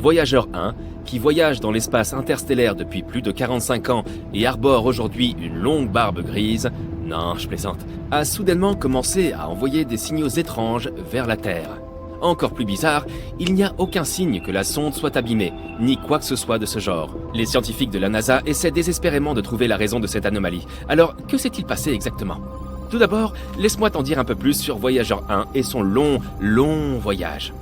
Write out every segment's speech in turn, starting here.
Voyager 1, qui voyage dans l'espace interstellaire depuis plus de 45 ans et arbore aujourd'hui une longue barbe grise, non, je plaisante, a soudainement commencé à envoyer des signaux étranges vers la Terre. Encore plus bizarre, il n'y a aucun signe que la sonde soit abîmée, ni quoi que ce soit de ce genre. Les scientifiques de la NASA essaient désespérément de trouver la raison de cette anomalie. Alors, que s'est-il passé exactement ? Tout d'abord, laisse-moi t'en dire un peu plus sur Voyager 1 et son long voyage.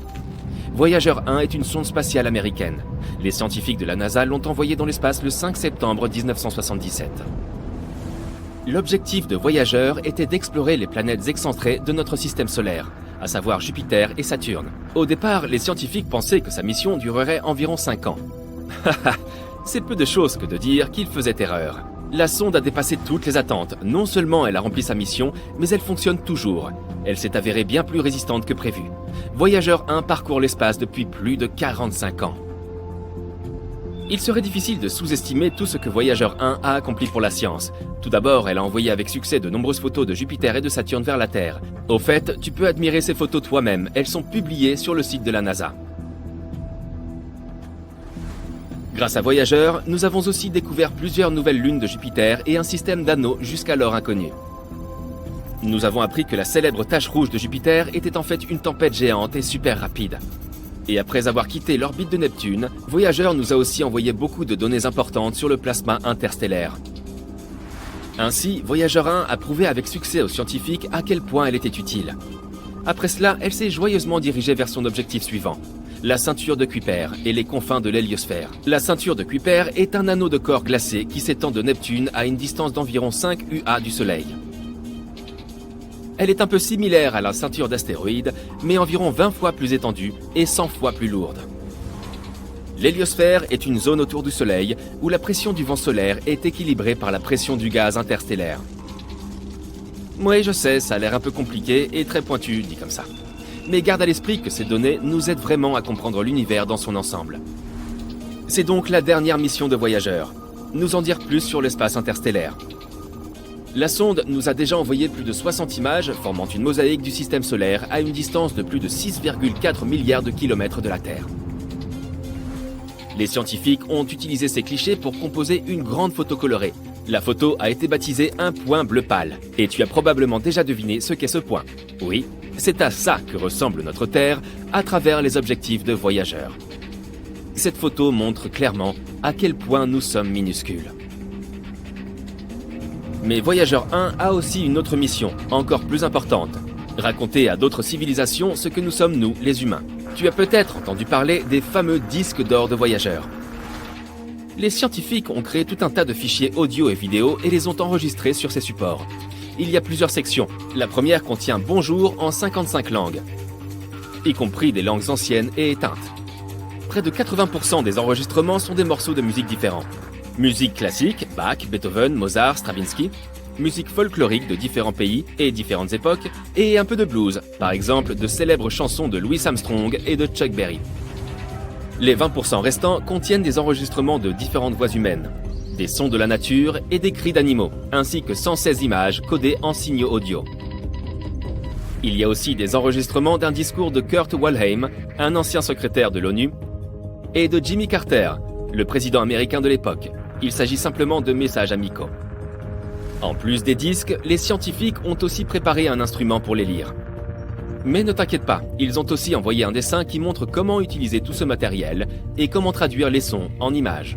Voyager 1 est une sonde spatiale américaine. Les scientifiques de la NASA l'ont envoyée dans l'espace le 5 septembre 1977. L'objectif de Voyager était d'explorer les planètes excentrées de notre système solaire, à savoir Jupiter et Saturne. Au départ, les scientifiques pensaient que sa mission durerait environ 5 ans. C'est peu de choses que de dire qu'il faisait erreur. La sonde a dépassé toutes les attentes. Non seulement elle a rempli sa mission, mais elle fonctionne toujours. Elle s'est avérée bien plus résistante que prévu. Voyager 1 parcourt l'espace depuis plus de 45 ans. Il serait difficile de sous-estimer tout ce que Voyager 1 a accompli pour la science. Tout d'abord, elle a envoyé avec succès de nombreuses photos de Jupiter et de Saturne vers la Terre. Au fait, tu peux admirer ces photos toi-même, elles sont publiées sur le site de la NASA. Grâce à Voyager, nous avons aussi découvert plusieurs nouvelles lunes de Jupiter et un système d'anneaux jusqu'alors inconnu. Nous avons appris que la célèbre tache rouge de Jupiter était en fait une tempête géante et super rapide. Et après avoir quitté l'orbite de Neptune, Voyager nous a aussi envoyé beaucoup de données importantes sur le plasma interstellaire. Ainsi, Voyager 1 a prouvé avec succès aux scientifiques à quel point elle était utile. Après cela, elle s'est joyeusement dirigée vers son objectif suivant, la ceinture de Kuiper et les confins de l'héliosphère. La ceinture de Kuiper est un anneau de corps glacé qui s'étend de Neptune à une distance d'environ 5 UA du Soleil. Elle est un peu similaire à la ceinture d'astéroïdes, mais environ 20 fois plus étendue et 100 fois plus lourde. L'héliosphère est une zone autour du Soleil où la pression du vent solaire est équilibrée par la pression du gaz interstellaire. Oui, je sais, ça a l'air un peu compliqué et très pointu, dit comme ça. Mais garde à l'esprit que ces données nous aident vraiment à comprendre l'univers dans son ensemble. C'est donc la dernière mission de Voyager. Nous en dire plus sur l'espace interstellaire. La sonde nous a déjà envoyé plus de 60 images formant une mosaïque du système solaire à une distance de plus de 6,4 milliards de kilomètres de la Terre. Les scientifiques ont utilisé ces clichés pour composer une grande photo colorée. La photo a été baptisée un point bleu pâle. Et tu as probablement déjà deviné ce qu'est ce point. Oui, c'est à ça que ressemble notre Terre à travers les objectifs de Voyager. Cette photo montre clairement à quel point nous sommes minuscules. Mais Voyager 1 a aussi une autre mission, encore plus importante. Raconter à d'autres civilisations ce que nous sommes nous, les humains. Tu as peut-être entendu parler des fameux disques d'or de Voyager. Les scientifiques ont créé tout un tas de fichiers audio et vidéo et les ont enregistrés sur ces supports. Il y a plusieurs sections. La première contient Bonjour en 55 langues, y compris des langues anciennes et éteintes. Près de 80% des enregistrements sont des morceaux de musique différents. Musique classique, Bach, Beethoven, Mozart, Stravinsky. Musique folklorique de différents pays et différentes époques. Et un peu de blues, par exemple de célèbres chansons de Louis Armstrong et de Chuck Berry. Les 20% restants contiennent des enregistrements de différentes voix humaines, des sons de la nature et des cris d'animaux, ainsi que 116 images codées en signaux audio. Il y a aussi des enregistrements d'un discours de Kurt Waldheim, un ancien secrétaire de l'ONU, et de Jimmy Carter, le président américain de l'époque. Il s'agit simplement de messages amicaux. En plus des disques, les scientifiques ont aussi préparé un instrument pour les lire. Mais ne t'inquiète pas, ils ont aussi envoyé un dessin qui montre comment utiliser tout ce matériel et comment traduire les sons en images.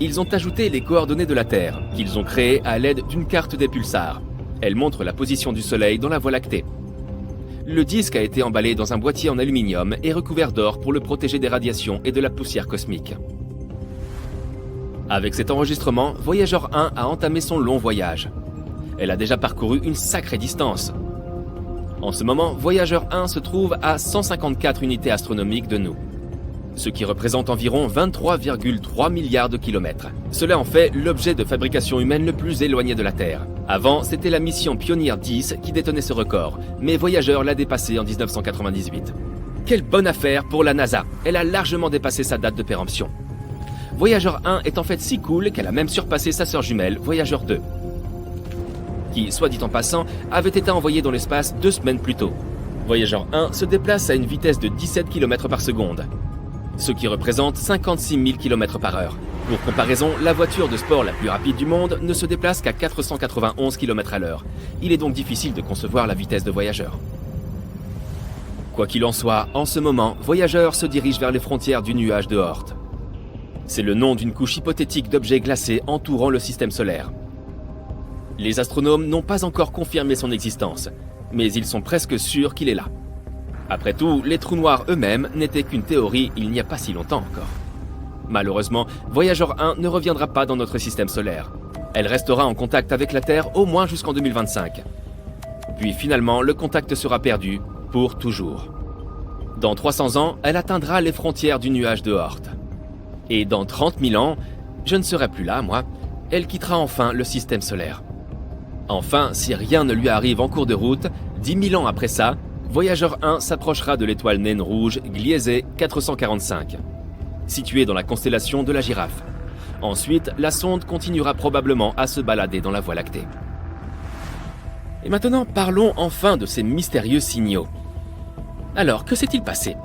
Ils ont ajouté les coordonnées de la Terre, qu'ils ont créées à l'aide d'une carte des pulsars. Elle montre la position du Soleil dans la Voie lactée. Le disque a été emballé dans un boîtier en aluminium et recouvert d'or pour le protéger des radiations et de la poussière cosmique. Avec cet enregistrement, Voyager 1 a entamé son long voyage. Elle a déjà parcouru une sacrée distance. En ce moment, Voyager 1 se trouve à 154 unités astronomiques de nous, ce qui représente environ 23,3 milliards de kilomètres. Cela en fait l'objet de fabrication humaine le plus éloigné de la Terre. Avant, c'était la mission Pioneer 10 qui détenait ce record, mais Voyager l'a dépassé en 1998. Quelle bonne affaire pour la NASA, elle a largement dépassé sa date de péremption. Voyager 1 est en fait si cool qu'elle a même surpassé sa sœur jumelle, Voyager 2, qui, soit dit en passant, avait été envoyée dans l'espace 2 semaines plus tôt. Voyager 1 se déplace à une vitesse de 17 km par seconde. ce qui représente 56 000 km/h. Pour comparaison, la voiture de sport la plus rapide du monde ne se déplace qu'à 491 km/h. Il est donc difficile de concevoir la vitesse de Voyager. Quoi qu'il en soit, en ce moment, Voyager se dirige vers les frontières du nuage de Oort. C'est le nom d'une couche hypothétique d'objets glacés entourant le système solaire. Les astronomes n'ont pas encore confirmé son existence, mais ils sont presque sûrs qu'il est là. Après tout, les trous noirs eux-mêmes n'étaient qu'une théorie il n'y a pas si longtemps encore. Malheureusement, Voyager 1 ne reviendra pas dans notre système solaire. Elle restera en contact avec la Terre au moins jusqu'en 2025. Puis finalement, le contact sera perdu pour toujours. Dans 300 ans, elle atteindra les frontières du nuage de Oort. Et dans 30 000 ans, je ne serai plus là, moi, elle quittera enfin le système solaire. Enfin, si rien ne lui arrive en cours de route, 10 000 ans après ça, Voyager 1 s'approchera de l'étoile naine rouge Gliese 445, située dans la constellation de la Girafe. Ensuite, la sonde continuera probablement à se balader dans la Voie lactée. Et maintenant, parlons enfin de ces mystérieux signaux. Alors, que s'est-il passé?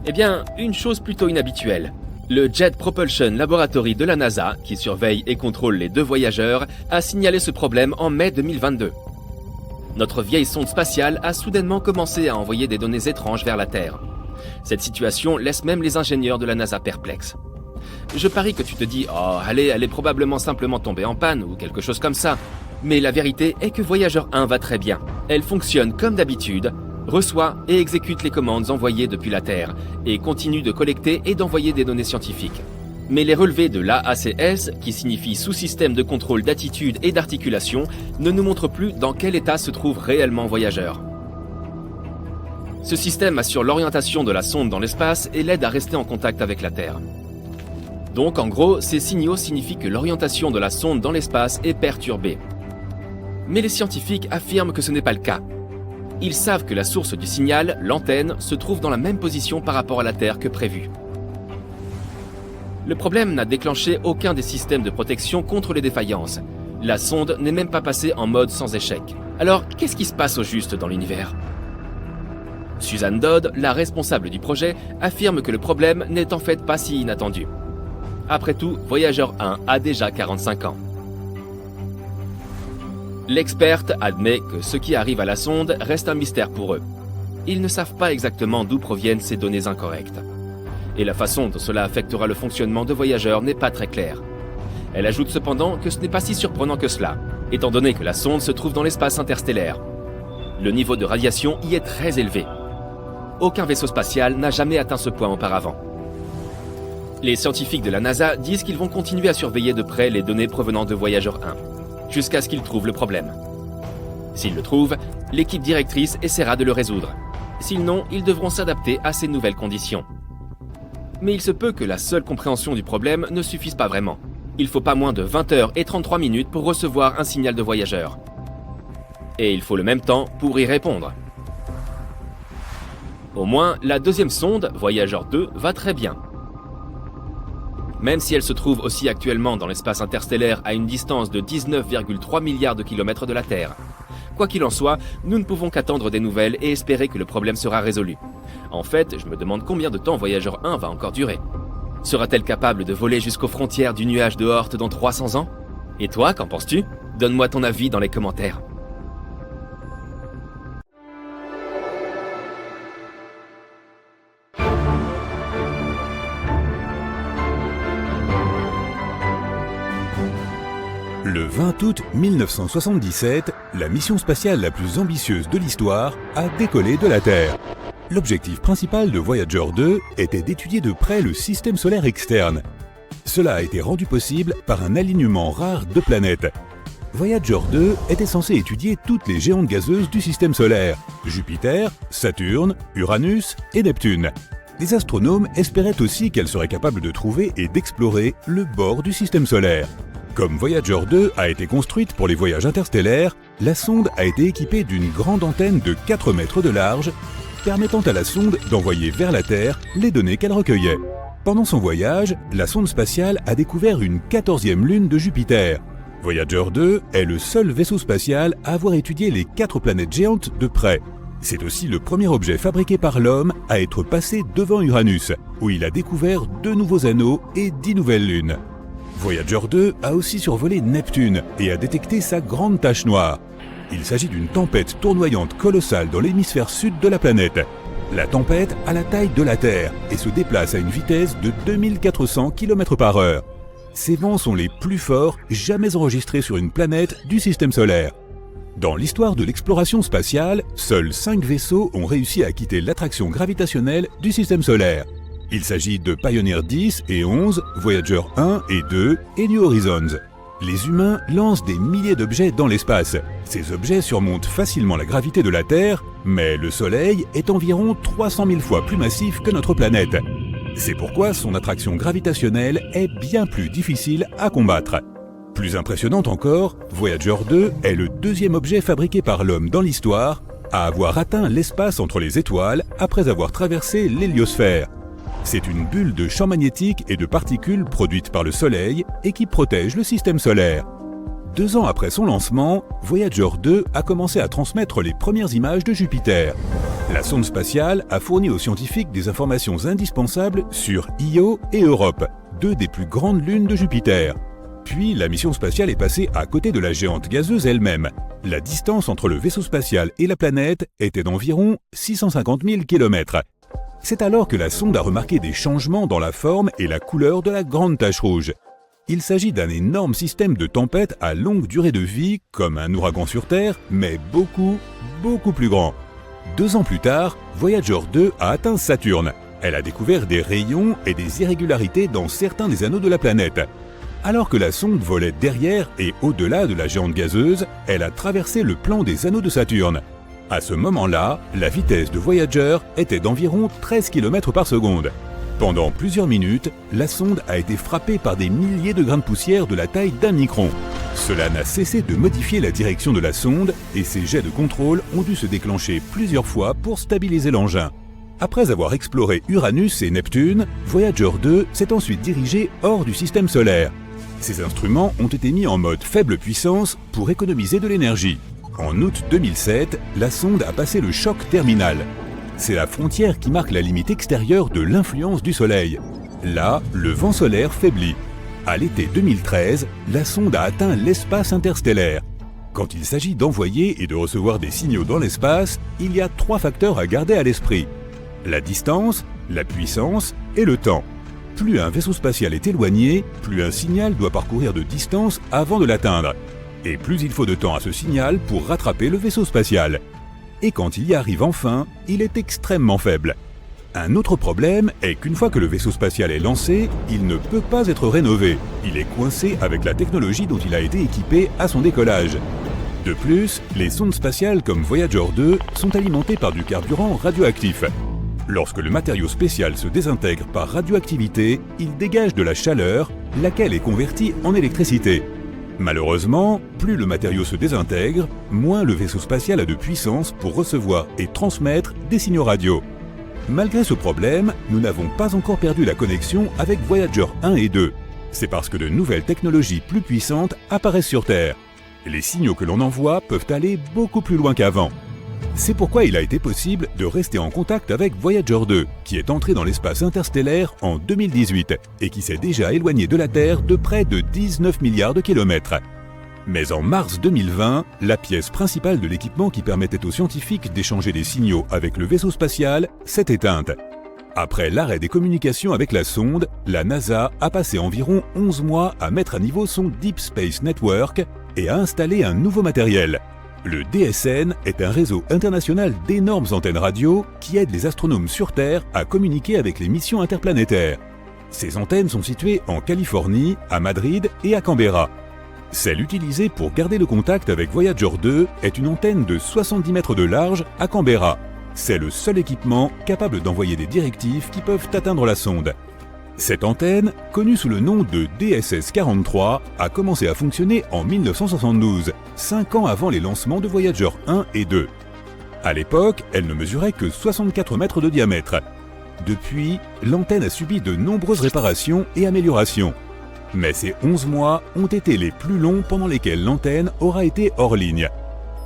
Eh bien, une chose plutôt inhabituelle. Le Jet Propulsion Laboratory de la NASA, qui surveille et contrôle les deux voyageurs, a signalé ce problème en mai 2022. Notre vieille sonde spatiale a soudainement commencé à envoyer des données étranges vers la Terre. Cette situation laisse même les ingénieurs de la NASA perplexes. Je parie que tu te dis « Oh, allez, elle est probablement simplement tombée en panne ou quelque chose comme ça ». Mais la vérité est que Voyager 1 va très bien. Elle fonctionne comme d'habitude, reçoit et exécute les commandes envoyées depuis la Terre et continue de collecter et d'envoyer des données scientifiques. Mais les relevés de l'AACS, qui signifie sous-système de contrôle d'attitude et d'articulation, ne nous montrent plus dans quel état se trouve réellement Voyager. Ce système assure l'orientation de la sonde dans l'espace et l'aide à rester en contact avec la Terre. Donc en gros, ces signaux signifient que l'orientation de la sonde dans l'espace est perturbée. Mais les scientifiques affirment que ce n'est pas le cas. Ils savent que la source du signal, l'antenne, se trouve dans la même position par rapport à la Terre que prévu. Le problème n'a déclenché aucun des systèmes de protection contre les défaillances. La sonde n'est même pas passée en mode sans échec. Alors, qu'est-ce qui se passe au juste dans l'univers? Suzanne Dodd, la responsable du projet, affirme que le problème n'est en fait pas si inattendu. Après tout, Voyager 1 a déjà 45 ans. L'experte admet que ce qui arrive à la sonde reste un mystère pour eux. Ils ne savent pas exactement d'où proviennent ces données incorrectes. Et la façon dont cela affectera le fonctionnement de Voyager n'est pas très claire. Elle ajoute cependant que ce n'est pas si surprenant que cela, étant donné que la sonde se trouve dans l'espace interstellaire. Le niveau de radiation y est très élevé. Aucun vaisseau spatial n'a jamais atteint ce point auparavant. Les scientifiques de la NASA disent qu'ils vont continuer à surveiller de près les données provenant de Voyager 1, jusqu'à ce qu'ils trouvent le problème. S'ils le trouvent, l'équipe directrice essaiera de le résoudre. Sinon, ils devront s'adapter à ces nouvelles conditions. Mais il se peut que la seule compréhension du problème ne suffise pas vraiment. Il faut pas moins de 20h33 pour recevoir un signal de Voyager. Et il faut le même temps pour y répondre. Au moins, la deuxième sonde, Voyager 2, va très bien. Même si elle se trouve aussi actuellement dans l'espace interstellaire à une distance de 19,3 milliards de kilomètres de la Terre. Quoi qu'il en soit, nous ne pouvons qu'attendre des nouvelles et espérer que le problème sera résolu. En fait, je me demande combien de temps Voyager 1 va encore durer. Sera-t-elle capable de voler jusqu'aux frontières du nuage de Oort dans 300 ans? Et toi, qu'en penses-tu? Donne-moi ton avis dans les commentaires. Le 20 août 1977, la mission spatiale la plus ambitieuse de l'histoire a décollé de la Terre. L'objectif principal de Voyager 2 était d'étudier de près le système solaire externe. Cela a été rendu possible par un alignement rare de planètes. Voyager 2 était censé étudier toutes les géantes gazeuses du système solaire, Jupiter, Saturne, Uranus et Neptune. Les astronomes espéraient aussi qu'elle serait capable de trouver et d'explorer le bord du système solaire. Comme Voyager 2 a été construite pour les voyages interstellaires, la sonde a été équipée d'une grande antenne de 4 mètres de large, permettant à la sonde d'envoyer vers la Terre les données qu'elle recueillait. Pendant son voyage, la sonde spatiale a découvert une 14e lune de Jupiter. Voyager 2 est le seul vaisseau spatial à avoir étudié les 4 planètes géantes de près. C'est aussi le premier objet fabriqué par l'homme à être passé devant Uranus, où il a découvert 2 nouveaux anneaux et 10 nouvelles lunes. Voyager 2 a aussi survolé Neptune et a détecté sa grande tache noire. Il s'agit d'une tempête tournoyante colossale dans l'hémisphère sud de la planète. La tempête a la taille de la Terre et se déplace à une vitesse de 2400 km/h. Ces vents sont les plus forts jamais enregistrés sur une planète du système solaire. Dans l'histoire de l'exploration spatiale, seuls 5 vaisseaux ont réussi à quitter l'attraction gravitationnelle du système solaire. Il s'agit de Pioneer 10 et 11, Voyager 1 et 2 et New Horizons. Les humains lancent des milliers d'objets dans l'espace. Ces objets surmontent facilement la gravité de la Terre, mais le Soleil est environ 300 000 fois plus massif que notre planète. C'est pourquoi son attraction gravitationnelle est bien plus difficile à combattre. Plus impressionnante encore, Voyager 2 est le 2e objet fabriqué par l'homme dans l'histoire à avoir atteint l'espace entre les étoiles après avoir traversé l'héliosphère. C'est une bulle de champ magnétique et de particules produite par le Soleil et qui protège le système solaire. 2 ans après son lancement, Voyager 2 a commencé à transmettre les premières images de Jupiter. La sonde spatiale a fourni aux scientifiques des informations indispensables sur Io et Europe, 2 des plus grandes lunes de Jupiter. Puis la mission spatiale est passée à côté de la géante gazeuse elle-même. La distance entre le vaisseau spatial et la planète était d'environ 650 000 km. C'est alors que la sonde a remarqué des changements dans la forme et la couleur de la grande tache rouge. Il s'agit d'un énorme système de tempêtes à longue durée de vie, comme un ouragan sur Terre, mais beaucoup plus grand. 2 ans plus tard, Voyager 2 a atteint Saturne. Elle a découvert des rayons et des irrégularités dans certains des anneaux de la planète. Alors que la sonde volait derrière et au-delà de la géante gazeuse, elle a traversé le plan des anneaux de Saturne. À ce moment-là, la vitesse de Voyager était d'environ 13 km par seconde. Pendant plusieurs minutes, la sonde a été frappée par des milliers de grains de poussière de la taille d'1 micron. Cela n'a cessé de modifier la direction de la sonde et ses jets de contrôle ont dû se déclencher plusieurs fois pour stabiliser l'engin. Après avoir exploré Uranus et Neptune, Voyager 2 s'est ensuite dirigé hors du système solaire. Ces instruments ont été mis en mode faible puissance pour économiser de l'énergie. En août 2007, la sonde a passé le choc terminal. C'est la frontière qui marque la limite extérieure de l'influence du Soleil. Là, le vent solaire faiblit. À l'été 2013, la sonde a atteint l'espace interstellaire. Quand il s'agit d'envoyer et de recevoir des signaux dans l'espace, il y a 3 facteurs à garder à l'esprit. La distance, la puissance et le temps. Plus un vaisseau spatial est éloigné, plus un signal doit parcourir de distance avant de l'atteindre. Et plus il faut de temps à ce signal pour rattraper le vaisseau spatial. Et quand il y arrive enfin, il est extrêmement faible. Un autre problème est qu'une fois que le vaisseau spatial est lancé, il ne peut pas être rénové. Il est coincé avec la technologie dont il a été équipé à son décollage. De plus, les sondes spatiales comme Voyager 2 sont alimentées par du carburant radioactif. Lorsque le matériau spécial se désintègre par radioactivité, il dégage de la chaleur, laquelle est convertie en électricité. Malheureusement, plus le matériau se désintègre, moins le vaisseau spatial a de puissance pour recevoir et transmettre des signaux radio. Malgré ce problème, nous n'avons pas encore perdu la connexion avec Voyager 1 et 2. C'est parce que de nouvelles technologies plus puissantes apparaissent sur Terre. Les signaux que l'on envoie peuvent aller beaucoup plus loin qu'avant. C'est pourquoi il a été possible de rester en contact avec Voyager 2, qui est entré dans l'espace interstellaire en 2018 et qui s'est déjà éloigné de la Terre de près de 19 milliards de kilomètres. Mais en mars 2020, la pièce principale de l'équipement qui permettait aux scientifiques d'échanger des signaux avec le vaisseau spatial s'est éteinte. Après l'arrêt des communications avec la sonde, la NASA a passé environ 11 mois à mettre à niveau son Deep Space Network et à installer un nouveau matériel. Le DSN est un réseau international d'énormes antennes radio qui aide les astronomes sur Terre à communiquer avec les missions interplanétaires. Ces antennes sont situées en Californie, à Madrid et à Canberra. Celle utilisée pour garder le contact avec Voyager 2 est une antenne de 70 mètres de large à Canberra. C'est le seul équipement capable d'envoyer des directives qui peuvent atteindre la sonde. Cette antenne, connue sous le nom de DSS-43, a commencé à fonctionner en 1972, 5 ans avant les lancements de Voyager 1 et 2. À l'époque, elle ne mesurait que 64 mètres de diamètre. Depuis, l'antenne a subi de nombreuses réparations et améliorations. Mais ces 11 mois ont été les plus longs pendant lesquels l'antenne aura été hors ligne.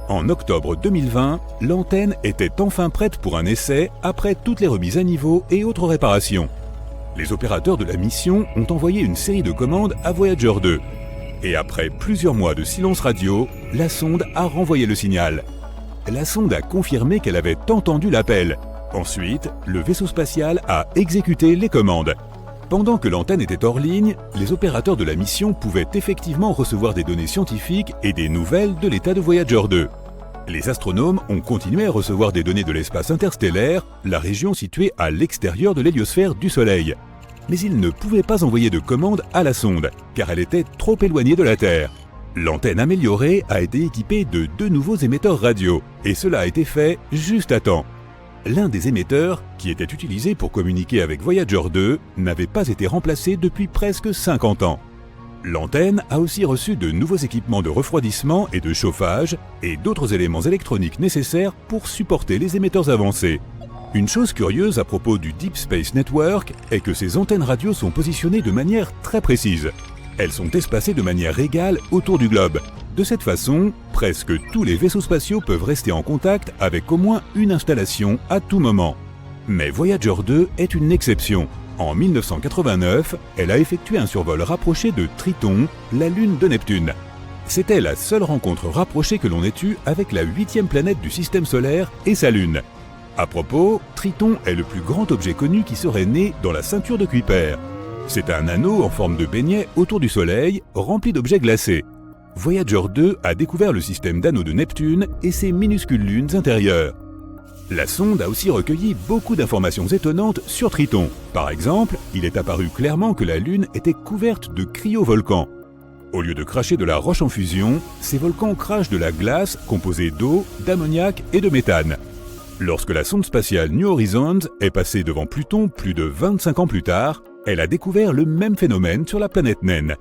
En octobre 2020, l'antenne était enfin prête pour un essai après toutes les remises à niveau et autres réparations. Les opérateurs de la mission ont envoyé une série de commandes à Voyager 2. Et après plusieurs mois de silence radio, la sonde a renvoyé le signal. La sonde a confirmé qu'elle avait entendu l'appel. Ensuite, le vaisseau spatial a exécuté les commandes. Pendant que l'antenne était hors ligne, les opérateurs de la mission pouvaient effectivement recevoir des données scientifiques et des nouvelles de l'état de Voyager 2. Les astronomes ont continué à recevoir des données de l'espace interstellaire, la région située à l'extérieur de l'héliosphère du Soleil. Mais ils ne pouvaient pas envoyer de commande à la sonde, car elle était trop éloignée de la Terre. L'antenne améliorée a été équipée de 2 nouveaux émetteurs radio, et cela a été fait juste à temps. L'un des émetteurs, qui était utilisé pour communiquer avec Voyager 2, n'avait pas été remplacé depuis presque 50 ans. L'antenne a aussi reçu de nouveaux équipements de refroidissement et de chauffage, et d'autres éléments électroniques nécessaires pour supporter les émetteurs avancés. Une chose curieuse à propos du Deep Space Network est que ces antennes radio sont positionnées de manière très précise. Elles sont espacées de manière égale autour du globe. De cette façon, presque tous les vaisseaux spatiaux peuvent rester en contact avec au moins une installation à tout moment. Mais Voyager 2 est une exception. En 1989, elle a effectué un survol rapproché de Triton, la lune de Neptune. C'était la seule rencontre rapprochée que l'on ait eue avec la 8e planète du système solaire et sa lune. À propos, Triton est le plus grand objet connu qui serait né dans la ceinture de Kuiper. C'est un anneau en forme de beignet autour du Soleil, rempli d'objets glacés. Voyager 2 a découvert le système d'anneaux de Neptune et ses minuscules lunes intérieures. La sonde a aussi recueilli beaucoup d'informations étonnantes sur Triton. Par exemple, il est apparu clairement que la Lune était couverte de cryovolcans. Au lieu de cracher de la roche en fusion, ces volcans crachent de la glace composée d'eau, d'ammoniac et de méthane. Lorsque la sonde spatiale New Horizons est passée devant Pluton plus de 25 ans plus tard, elle a découvert le même phénomène sur la planète naine.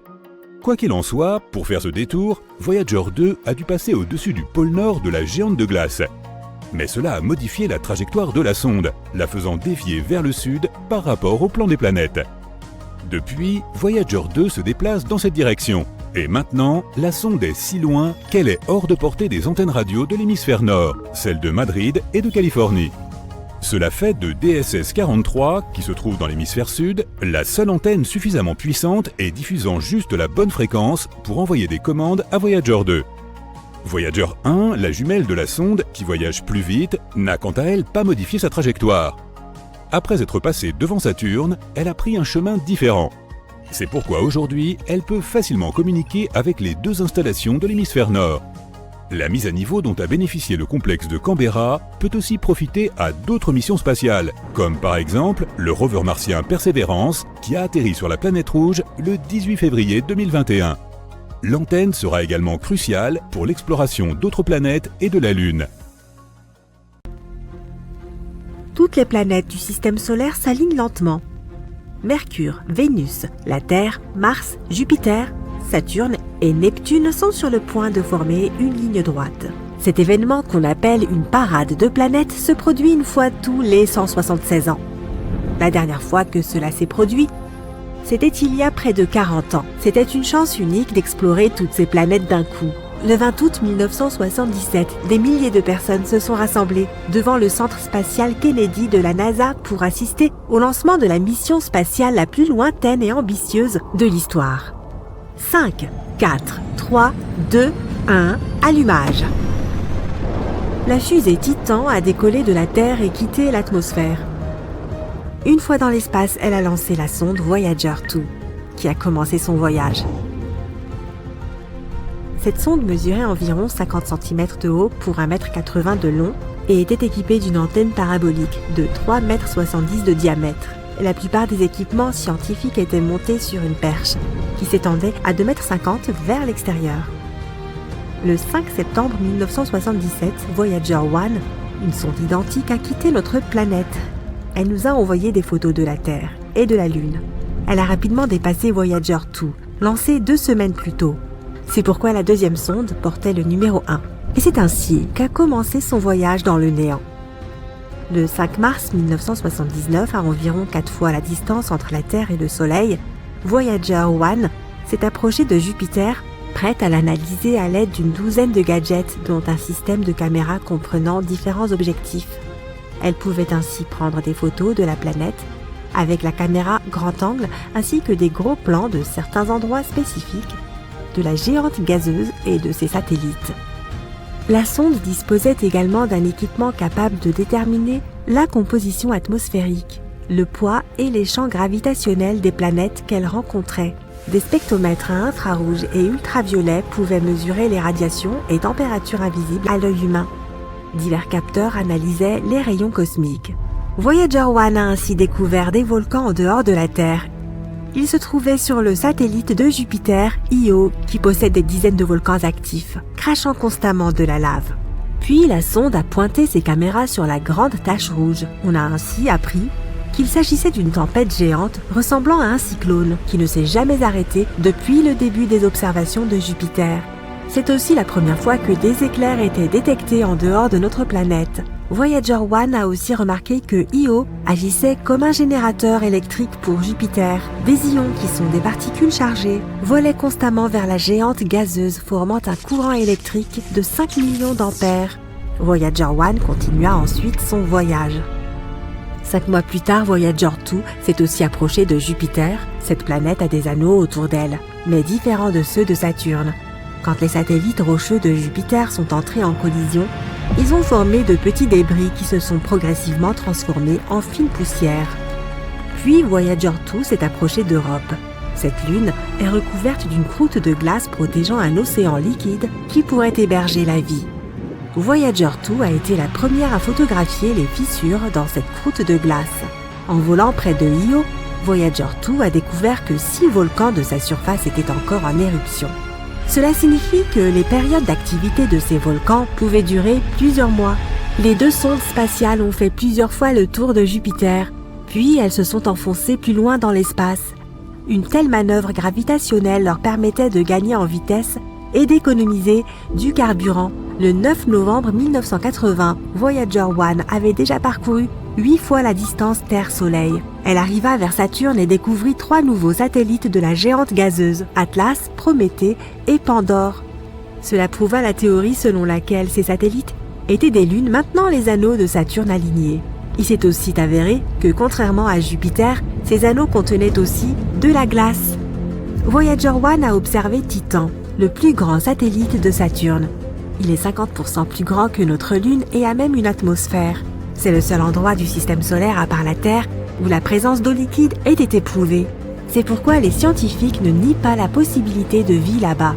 Quoi qu'il en soit, pour faire ce détour, Voyager 2 a dû passer au-dessus du pôle nord de la géante de glace. Mais cela a modifié la trajectoire de la sonde, la faisant dévier vers le sud par rapport au plan des planètes. Depuis, Voyager 2 se déplace dans cette direction. Et maintenant, la sonde est si loin qu'elle est hors de portée des antennes radio de l'hémisphère nord, celles de Madrid et de Californie. Cela fait de DSS 43, qui se trouve dans l'hémisphère sud, la seule antenne suffisamment puissante et diffusant juste la bonne fréquence pour envoyer des commandes à Voyager 2. Voyager 1, la jumelle de la sonde, qui voyage plus vite, n'a quant à elle pas modifié sa trajectoire. Après être passée devant Saturne, elle a pris un chemin différent. C'est pourquoi aujourd'hui, elle peut facilement communiquer avec les 2 installations de l'hémisphère nord. La mise à niveau dont a bénéficié le complexe de Canberra peut aussi profiter à d'autres missions spatiales, comme par exemple le rover martien Perseverance, qui a atterri sur la planète rouge le 18 février 2021. L'antenne sera également cruciale pour l'exploration d'autres planètes et de la Lune. Toutes les planètes du système solaire s'alignent lentement. Mercure, Vénus, la Terre, Mars, Jupiter, Saturne et Neptune sont sur le point de former une ligne droite. Cet événement qu'on appelle une parade de planètes se produit une fois tous les 176 ans. La dernière fois que cela s'est produit, c'était il y a près de 40 ans. C'était une chance unique d'explorer toutes ces planètes d'un coup. Le 20 août 1977, des milliers de personnes se sont rassemblées devant le centre spatial Kennedy de la NASA pour assister au lancement de la mission spatiale la plus lointaine et ambitieuse de l'histoire. 5, 4, 3, 2, 1, allumage. La fusée Titan a décollé de la Terre et quitté l'atmosphère. Une fois dans l'espace, elle a lancé la sonde Voyager 2, qui a commencé son voyage. Cette sonde mesurait environ 50 cm de haut pour 1,80 m de long et était équipée d'une antenne parabolique de 3,70 m de diamètre. La plupart des équipements scientifiques étaient montés sur une perche qui s'étendait à 2,50 m vers l'extérieur. Le 5 septembre 1977, Voyager 1, une sonde identique, a quitté notre planète. Elle nous a envoyé des photos de la Terre et de la Lune. Elle a rapidement dépassé Voyager 2, lancée 2 semaines plus tôt. C'est pourquoi la deuxième sonde portait le numéro 1. Et c'est ainsi qu'a commencé son voyage dans le néant. Le 5 mars 1979, à environ 4 fois la distance entre la Terre et le Soleil, Voyager 1 s'est approché de Jupiter prête à l'analyser à l'aide d'une douzaine de gadgets, dont un système de caméras comprenant différents objectifs. Elle pouvait ainsi prendre des photos de la planète avec la caméra grand angle ainsi que des gros plans de certains endroits spécifiques, de la géante gazeuse et de ses satellites. La sonde disposait également d'un équipement capable de déterminer la composition atmosphérique, le poids et les champs gravitationnels des planètes qu'elle rencontrait. Des spectromètres à infrarouge et ultraviolet pouvaient mesurer les radiations et températures invisibles à l'œil humain. Divers capteurs analysaient les rayons cosmiques. Voyager 1 a ainsi découvert des volcans en dehors de la Terre. Il se trouvait sur le satellite de Jupiter, Io, qui possède des dizaines de volcans actifs, crachant constamment de la lave. Puis la sonde a pointé ses caméras sur la grande tache rouge. On a ainsi appris qu'il s'agissait d'une tempête géante ressemblant à un cyclone qui ne s'est jamais arrêté depuis le début des observations de Jupiter. C'est aussi la première fois que des éclairs étaient détectés en dehors de notre planète. Voyager 1 a aussi remarqué que Io agissait comme un générateur électrique pour Jupiter. Des ions, qui sont des particules chargées, volaient constamment vers la géante gazeuse, formant un courant électrique de 5 millions d'ampères. Voyager 1 continua ensuite son voyage. 5 mois plus tard, Voyager 2 s'est aussi approché de Jupiter. Cette planète a des anneaux autour d'elle, mais différents de ceux de Saturne. Quand les satellites rocheux de Jupiter sont entrés en collision, ils ont formé de petits débris qui se sont progressivement transformés en fine poussière. Puis Voyager 2 s'est approché d'Europe. Cette lune est recouverte d'une croûte de glace protégeant un océan liquide qui pourrait héberger la vie. Voyager 2 a été la première à photographier les fissures dans cette croûte de glace. En volant près de Io, Voyager 2 a découvert que 6 volcans de sa surface étaient encore en éruption. Cela signifie que les périodes d'activité de ces volcans pouvaient durer plusieurs mois. Les 2 sondes spatiales ont fait plusieurs fois le tour de Jupiter, puis elles se sont enfoncées plus loin dans l'espace. Une telle manœuvre gravitationnelle leur permettait de gagner en vitesse et d'économiser du carburant. Le 9 novembre 1980, Voyager 1 avait déjà parcouru 8 fois la distance Terre-Soleil. Elle arriva vers Saturne et découvrit 3 nouveaux satellites de la géante gazeuse, Atlas, Prométhée et Pandore. Cela prouva la théorie selon laquelle ces satellites étaient des lunes maintenant les anneaux de Saturne alignés. Il s'est aussi avéré que, contrairement à Jupiter, ces anneaux contenaient aussi de la glace. Voyager 1 a observé Titan, le plus grand satellite de Saturne. Il est 50% plus grand que notre Lune et a même une atmosphère. C'est le seul endroit du système solaire à part la Terre où la présence d'eau liquide ait été prouvée. C'est pourquoi les scientifiques ne nient pas la possibilité de vie là-bas.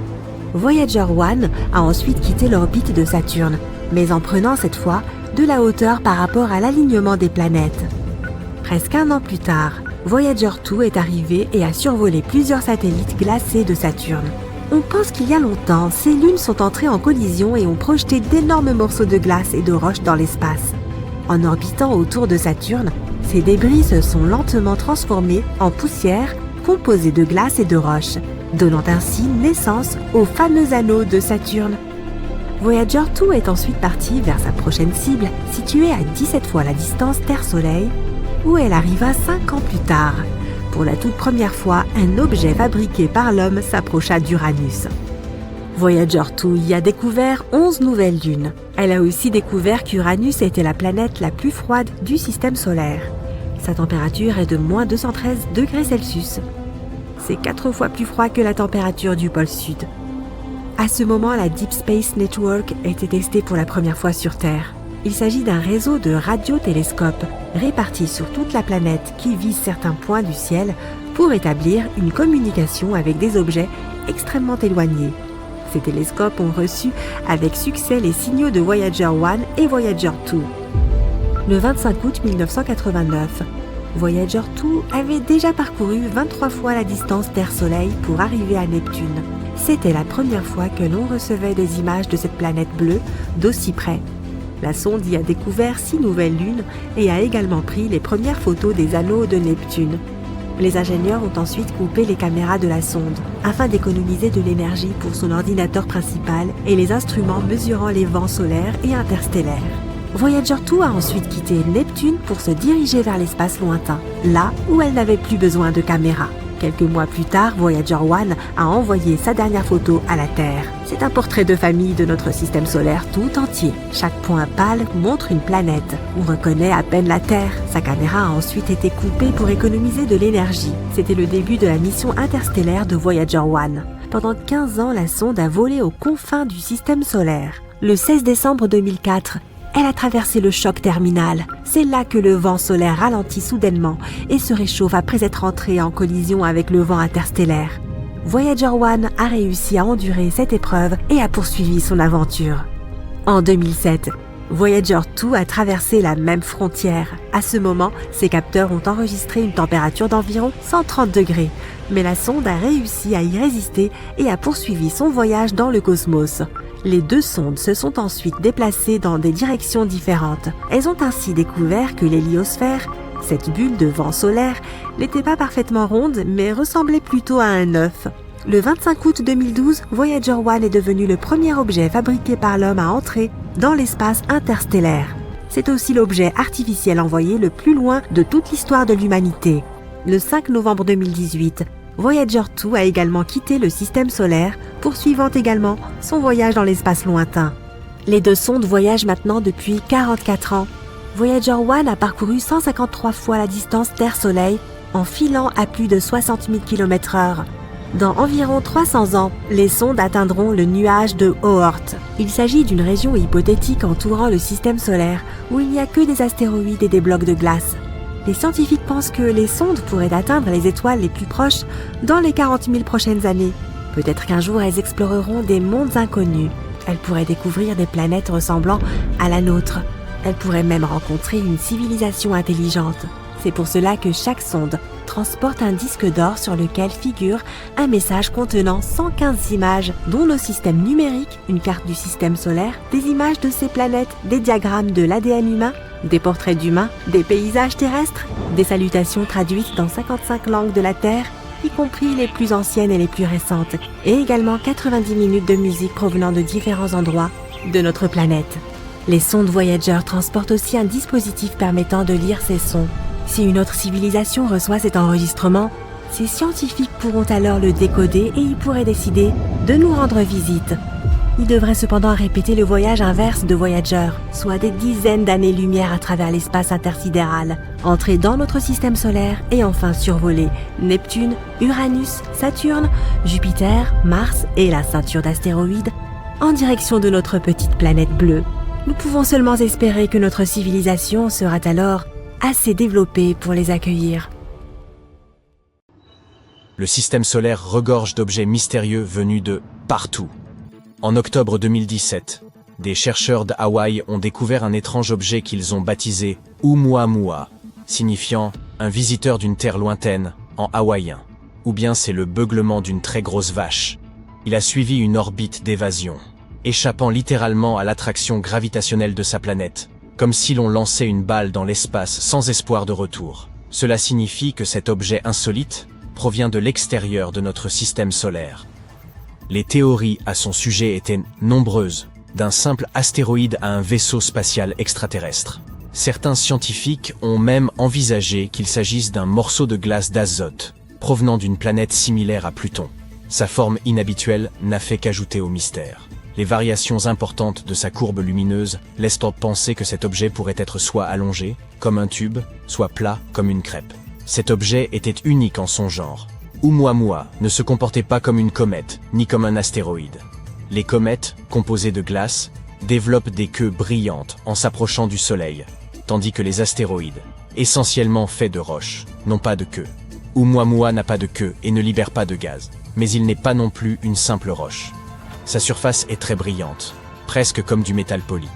Voyager 1 a ensuite quitté l'orbite de Saturne, mais en prenant cette fois de la hauteur par rapport à l'alignement des planètes. Presque un an plus tard, Voyager 2 est arrivé et a survolé plusieurs satellites glacés de Saturne. On pense qu'il y a longtemps, ces lunes sont entrées en collision et ont projeté d'énormes morceaux de glace et de roches dans l'espace. En orbitant autour de Saturne, ces débris se sont lentement transformés en poussière composée de glace et de roches, donnant ainsi naissance aux fameux anneaux de Saturne. Voyager 2 est ensuite partie vers sa prochaine cible, située à 17 fois la distance Terre-Soleil, où elle arriva 5 ans plus tard. Pour la toute première fois, un objet fabriqué par l'homme s'approcha d'Uranus. Voyager 2 y a découvert 11 nouvelles lunes. Elle a aussi découvert qu'Uranus était la planète la plus froide du système solaire. Sa température est de moins 213 degrés Celsius. C'est 4 fois plus froid que la température du pôle Sud. À ce moment, la Deep Space Network était testée pour la première fois sur Terre. Il s'agit d'un réseau de radiotélescopes répartis sur toute la planète qui vise certains points du ciel pour établir une communication avec des objets extrêmement éloignés. Ces télescopes ont reçu avec succès les signaux de Voyager 1 et Voyager 2. Le 25 août 1989, Voyager 2 avait déjà parcouru 23 fois la distance Terre-Soleil pour arriver à Neptune. C'était la première fois que l'on recevait des images de cette planète bleue d'aussi près. La sonde y a découvert 6 nouvelles lunes et a également pris les premières photos des anneaux de Neptune. Les ingénieurs ont ensuite coupé les caméras de la sonde afin d'économiser de l'énergie pour son ordinateur principal et les instruments mesurant les vents solaires et interstellaires. Voyager 2 a ensuite quitté Neptune pour se diriger vers l'espace lointain, là où elle n'avait plus besoin de caméras. Quelques mois plus tard, Voyager 1 a envoyé sa dernière photo à la Terre. C'est un portrait de famille de notre système solaire tout entier. Chaque point pâle montre une planète. On reconnaît à peine la Terre. Sa caméra a ensuite été coupée pour économiser de l'énergie. C'était le début de la mission interstellaire de Voyager 1. Pendant 15 ans, la sonde a volé aux confins du système solaire. Le 16 décembre 2004, elle a traversé le choc terminal. C'est là que le vent solaire ralentit soudainement et se réchauffe après être entré en collision avec le vent interstellaire. Voyager 1 a réussi à endurer cette épreuve et a poursuivi son aventure. En 2007, Voyager 2 a traversé la même frontière. À ce moment, ses capteurs ont enregistré une température d'environ 130 degrés. Mais la sonde a réussi à y résister et a poursuivi son voyage dans le cosmos. Les deux sondes se sont ensuite déplacées dans des directions différentes. Elles ont ainsi découvert que l'héliosphère, cette bulle de vent solaire, n'était pas parfaitement ronde mais ressemblait plutôt à un œuf. Le 25 août 2012, Voyager 1 est devenu le premier objet fabriqué par l'homme à entrer dans l'espace interstellaire. C'est aussi l'objet artificiel envoyé le plus loin de toute l'histoire de l'humanité. Le 5 novembre 2018, Voyager 2 a également quitté le système solaire, poursuivant également son voyage dans l'espace lointain. Les deux sondes voyagent maintenant depuis 44 ans. Voyager 1 a parcouru 153 fois la distance Terre-Soleil en filant à plus de 60 000 km/h. Dans environ 300 ans, les sondes atteindront le nuage de Oort. Il s'agit d'une région hypothétique entourant le système solaire où il n'y a que des astéroïdes et des blocs de glace. Les scientifiques pensent que les sondes pourraient atteindre les étoiles les plus proches dans les 40 000 prochaines années. Peut-être qu'un jour elles exploreront des mondes inconnus. Elles pourraient découvrir des planètes ressemblant à la nôtre. Elles pourraient même rencontrer une civilisation intelligente. C'est pour cela que chaque sonde transporte un disque d'or sur lequel figure un message contenant 115 images, dont nos systèmes numériques, une carte du système solaire, des images de ces planètes, des diagrammes de l'ADN humain, des portraits d'humains, des paysages terrestres, des salutations traduites dans 55 langues de la Terre, y compris les plus anciennes et les plus récentes, et également 90 minutes de musique provenant de différents endroits de notre planète. Les sondes Voyager transportent aussi un dispositif permettant de lire ces sons. Si une autre civilisation reçoit cet enregistrement, ces scientifiques pourront alors le décoder et ils pourraient décider de nous rendre visite. Ils devraient cependant répéter le voyage inverse de Voyager, soit des dizaines d'années-lumière à travers l'espace intersidéral, entrer dans notre système solaire et enfin survoler Neptune, Uranus, Saturne, Jupiter, Mars et la ceinture d'astéroïdes en direction de notre petite planète bleue. Nous pouvons seulement espérer que notre civilisation sera alors assez développée pour les accueillir. Le système solaire regorge d'objets mystérieux venus de partout. En octobre 2017, des chercheurs d'Hawaï ont découvert un étrange objet qu'ils ont baptisé Oumuamua, signifiant « un visiteur d'une terre lointaine » en hawaïen. Ou bien c'est le beuglement d'une très grosse vache. Il a suivi une orbite d'évasion, échappant littéralement à l'attraction gravitationnelle de sa planète, comme si l'on lançait une balle dans l'espace sans espoir de retour. Cela signifie que cet objet insolite provient de l'extérieur de notre système solaire. Les théories à son sujet étaient nombreuses, d'un simple astéroïde à un vaisseau spatial extraterrestre. Certains scientifiques ont même envisagé qu'il s'agisse d'un morceau de glace d'azote, provenant d'une planète similaire à Pluton. Sa forme inhabituelle n'a fait qu'ajouter au mystère. Les variations importantes de sa courbe lumineuse laissent penser que cet objet pourrait être soit allongé, comme un tube, soit plat, comme une crêpe. Cet objet était unique en son genre. Oumuamua ne se comportait pas comme une comète, ni comme un astéroïde. Les comètes, composées de glace, développent des queues brillantes en s'approchant du Soleil, tandis que les astéroïdes, essentiellement faits de roches, n'ont pas de queue. Oumuamua n'a pas de queue et ne libère pas de gaz, mais il n'est pas non plus une simple roche. Sa surface est très brillante, presque comme du métal poli.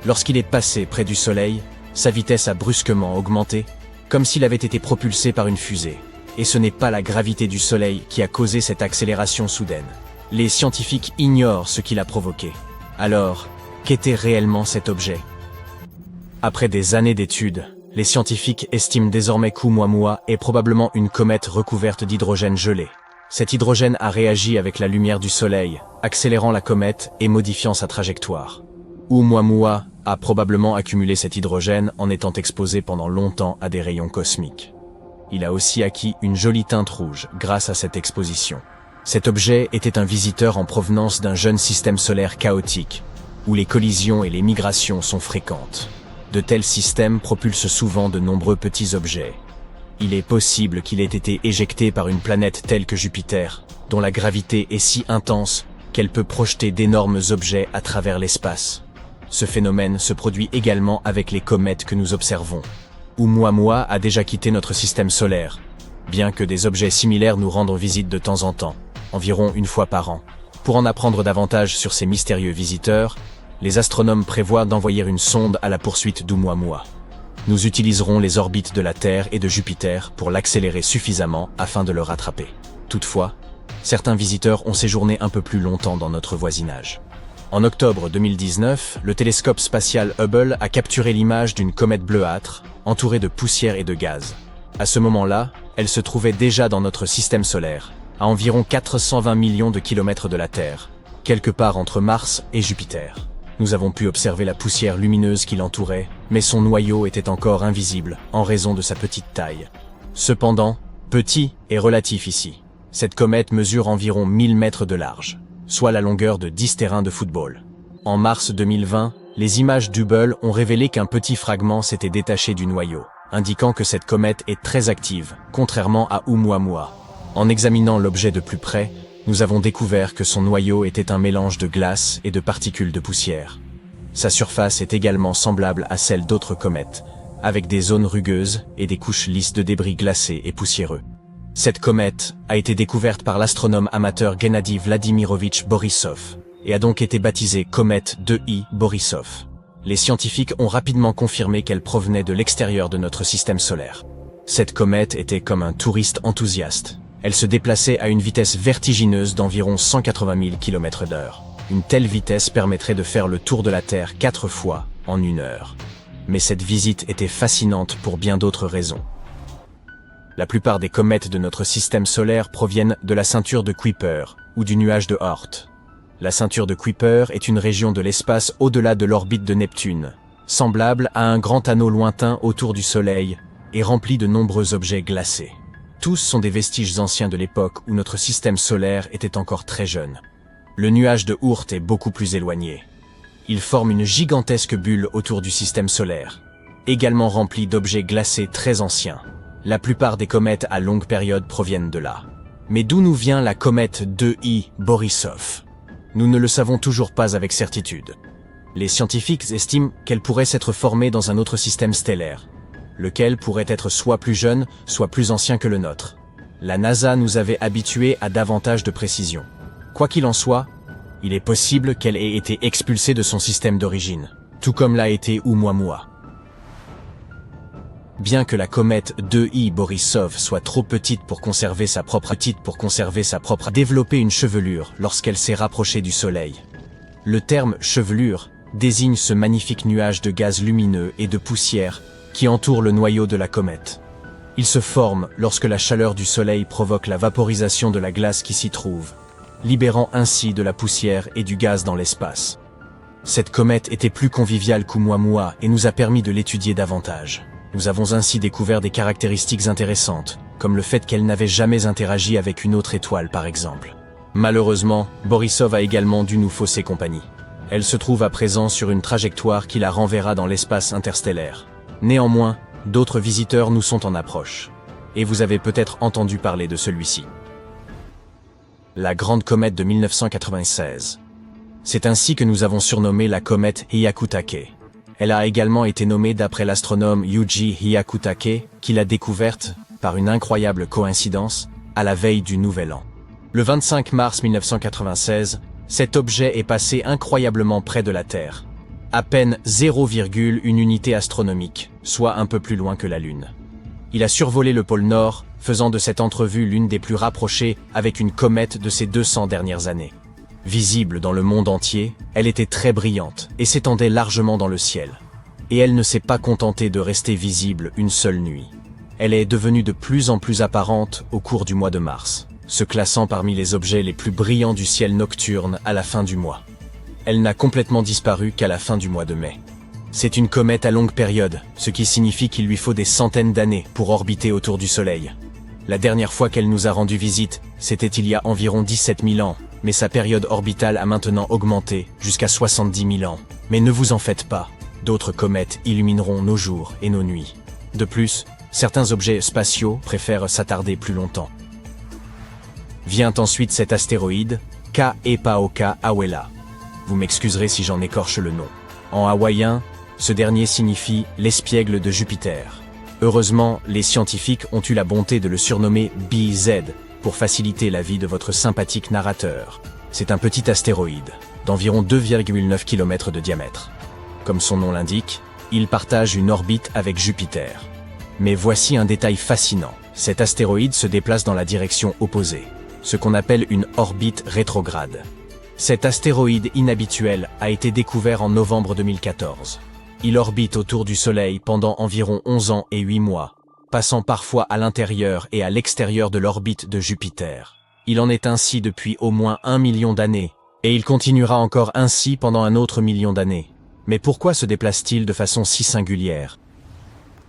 Lorsqu'il est passé près du Soleil, sa vitesse a brusquement augmenté, comme s'il avait été propulsé par une fusée. Et ce n'est pas la gravité du Soleil qui a causé cette accélération soudaine. Les scientifiques ignorent ce qui l'a provoqué. Alors, qu'était réellement cet objet? Après des années d'études, les scientifiques estiment désormais qu'Oumuamua est probablement une comète recouverte d'hydrogène gelé. Cet hydrogène a réagi avec la lumière du Soleil, accélérant la comète et modifiant sa trajectoire. Oumuamua a probablement accumulé cet hydrogène en étant exposé pendant longtemps à des rayons cosmiques. Il a aussi acquis une jolie teinte rouge grâce à cette exposition. Cet objet était un visiteur en provenance d'un jeune système solaire chaotique, où les collisions et les migrations sont fréquentes. De tels systèmes propulsent souvent de nombreux petits objets. Il est possible qu'il ait été éjecté par une planète telle que Jupiter, dont la gravité est si intense qu'elle peut projeter d'énormes objets à travers l'espace. Ce phénomène se produit également avec les comètes que nous observons. Oumuamua a déjà quitté notre système solaire, bien que des objets similaires nous rendent visite de temps en temps, environ une fois par an. Pour en apprendre davantage sur ces mystérieux visiteurs, les astronomes prévoient d'envoyer une sonde à la poursuite d'Oumuamua. Nous utiliserons les orbites de la Terre et de Jupiter pour l'accélérer suffisamment afin de le rattraper. Toutefois, certains visiteurs ont séjourné un peu plus longtemps dans notre voisinage. En octobre 2019, le télescope spatial Hubble a capturé l'image d'une comète bleuâtre, entourée de poussière et de gaz. À ce moment-là, elle se trouvait déjà dans notre système solaire, à environ 420 millions de kilomètres de la Terre, quelque part entre Mars et Jupiter. Nous avons pu observer la poussière lumineuse qui l'entourait, mais son noyau était encore invisible en raison de sa petite taille. Cependant, petit est relatif ici. Cette comète mesure environ 1000 mètres de large, soit la longueur de 10 terrains de football. En mars 2020, les images d'Hubble ont révélé qu'un petit fragment s'était détaché du noyau, indiquant que cette comète est très active, contrairement à Oumuamua. En examinant l'objet de plus près, nous avons découvert que son noyau était un mélange de glace et de particules de poussière. Sa surface est également semblable à celle d'autres comètes, avec des zones rugueuses et des couches lisses de débris glacés et poussiéreux. Cette comète a été découverte par l'astronome amateur Gennady Vladimirovitch Borisov et a donc été baptisée comète 2I Borisov. Les scientifiques ont rapidement confirmé qu'elle provenait de l'extérieur de notre système solaire. Cette comète était comme un touriste enthousiaste. Elle se déplaçait à une vitesse vertigineuse d'environ 180 000 km/h. Une telle vitesse permettrait de faire le tour de la Terre 4 fois en 1 heure. Mais cette visite était fascinante pour bien d'autres raisons. La plupart des comètes de notre système solaire proviennent de la ceinture de Kuiper ou du nuage de Oort. La ceinture de Kuiper est une région de l'espace au-delà de l'orbite de Neptune, semblable à un grand anneau lointain autour du Soleil et rempli de nombreux objets glacés. Tous sont des vestiges anciens de l'époque où notre système solaire était encore très jeune. Le nuage de Oort est beaucoup plus éloigné. Il forme une gigantesque bulle autour du système solaire, également remplie d'objets glacés très anciens. La plupart des comètes à longue période proviennent de là. Mais d'où nous vient la comète 2I Borisov? Nous ne le savons toujours pas avec certitude. Les scientifiques estiment qu'elle pourrait s'être formée dans un autre système stellaire, lequel pourrait être soit plus jeune, soit plus ancien que le nôtre. La NASA nous avait habitués à davantage de précision. Quoi qu'il en soit, il est possible qu'elle ait été expulsée de son système d'origine, tout comme l'a été Oumuamua. Bien que la comète 2I Borisov soit trop petite pour conserver sa propre développer une chevelure lorsqu'elle s'est rapprochée du Soleil. Le terme chevelure désigne ce magnifique nuage de gaz lumineux et de poussière qui entoure le noyau de la comète. Il se forme lorsque la chaleur du Soleil provoque la vaporisation de la glace qui s'y trouve, libérant ainsi de la poussière et du gaz dans l'espace. Cette comète était plus conviviale qu'Oumuamua et nous a permis de l'étudier davantage. Nous avons ainsi découvert des caractéristiques intéressantes, comme le fait qu'elle n'avait jamais interagi avec une autre étoile par exemple. Malheureusement, Borisov a également dû nous fausser compagnie. Elle se trouve à présent sur une trajectoire qui la renverra dans l'espace interstellaire. Néanmoins, d'autres visiteurs nous sont en approche. Et vous avez peut-être entendu parler de celui-ci. La grande comète de 1996. C'est ainsi que nous avons surnommé la comète Hyakutake. Elle a également été nommée d'après l'astronome Yuji Hyakutake, qui l'a découverte, par une incroyable coïncidence, à la veille du Nouvel An. Le 25 mars 1996, cet objet est passé incroyablement près de la Terre. À peine 0,1 unité astronomique, soit un peu plus loin que la Lune. Il a survolé le pôle Nord, faisant de cette entrevue l'une des plus rapprochées avec une comète de ces 200 dernières années. Visible dans le monde entier, elle était très brillante et s'étendait largement dans le ciel. Et elle ne s'est pas contentée de rester visible une seule nuit. Elle est devenue de plus en plus apparente au cours du mois de mars, se classant parmi les objets les plus brillants du ciel nocturne à la fin du mois. Elle n'a complètement disparu qu'à la fin du mois de mai. C'est une comète à longue période, ce qui signifie qu'il lui faut des centaines d'années pour orbiter autour du Soleil. La dernière fois qu'elle nous a rendu visite, c'était il y a environ 17 000 ans, mais sa période orbitale a maintenant augmenté jusqu'à 70 000 ans. Mais ne vous en faites pas, d'autres comètes illumineront nos jours et nos nuits. De plus, certains objets spatiaux préfèrent s'attarder plus longtemps. Vient ensuite cet astéroïde, Kaepaoka Awela. Vous m'excuserez si j'en écorche le nom. En hawaïen, ce dernier signifie l'espiègle de Jupiter. Heureusement, les scientifiques ont eu la bonté de le surnommer BZ pour faciliter la vie de votre sympathique narrateur. C'est un petit astéroïde, d'environ 2,9 km de diamètre. Comme son nom l'indique, il partage une orbite avec Jupiter. Mais voici un détail fascinant. Cet astéroïde se déplace dans la direction opposée, ce qu'on appelle une orbite rétrograde. Cet astéroïde inhabituel a été découvert en novembre 2014. Il orbite autour du Soleil pendant environ 11 ans et 8 mois, passant parfois à l'intérieur et à l'extérieur de l'orbite de Jupiter. Il en est ainsi depuis au moins 1 million d'années, et il continuera encore ainsi pendant un autre million d'années. Mais pourquoi se déplace-t-il de façon si singulière?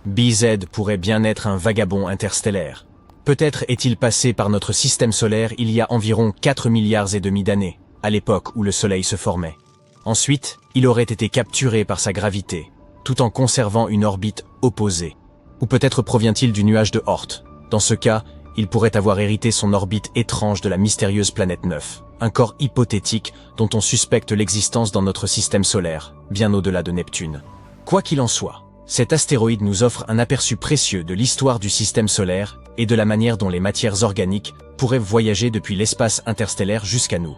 BZ pourrait bien être un vagabond interstellaire. Peut-être est-il passé par notre système solaire il y a environ 4 milliards et demi d'années, à l'époque où le Soleil se formait. Ensuite, il aurait été capturé par sa gravité, tout en conservant une orbite opposée. Ou peut-être provient-il du nuage de Oort. Dans ce cas, il pourrait avoir hérité son orbite étrange de la mystérieuse planète 9, un corps hypothétique dont on suspecte l'existence dans notre système solaire, bien au-delà de Neptune. Quoi qu'il en soit, cet astéroïde nous offre un aperçu précieux de l'histoire du système solaire et de la manière dont les matières organiques pourraient voyager depuis l'espace interstellaire jusqu'à nous.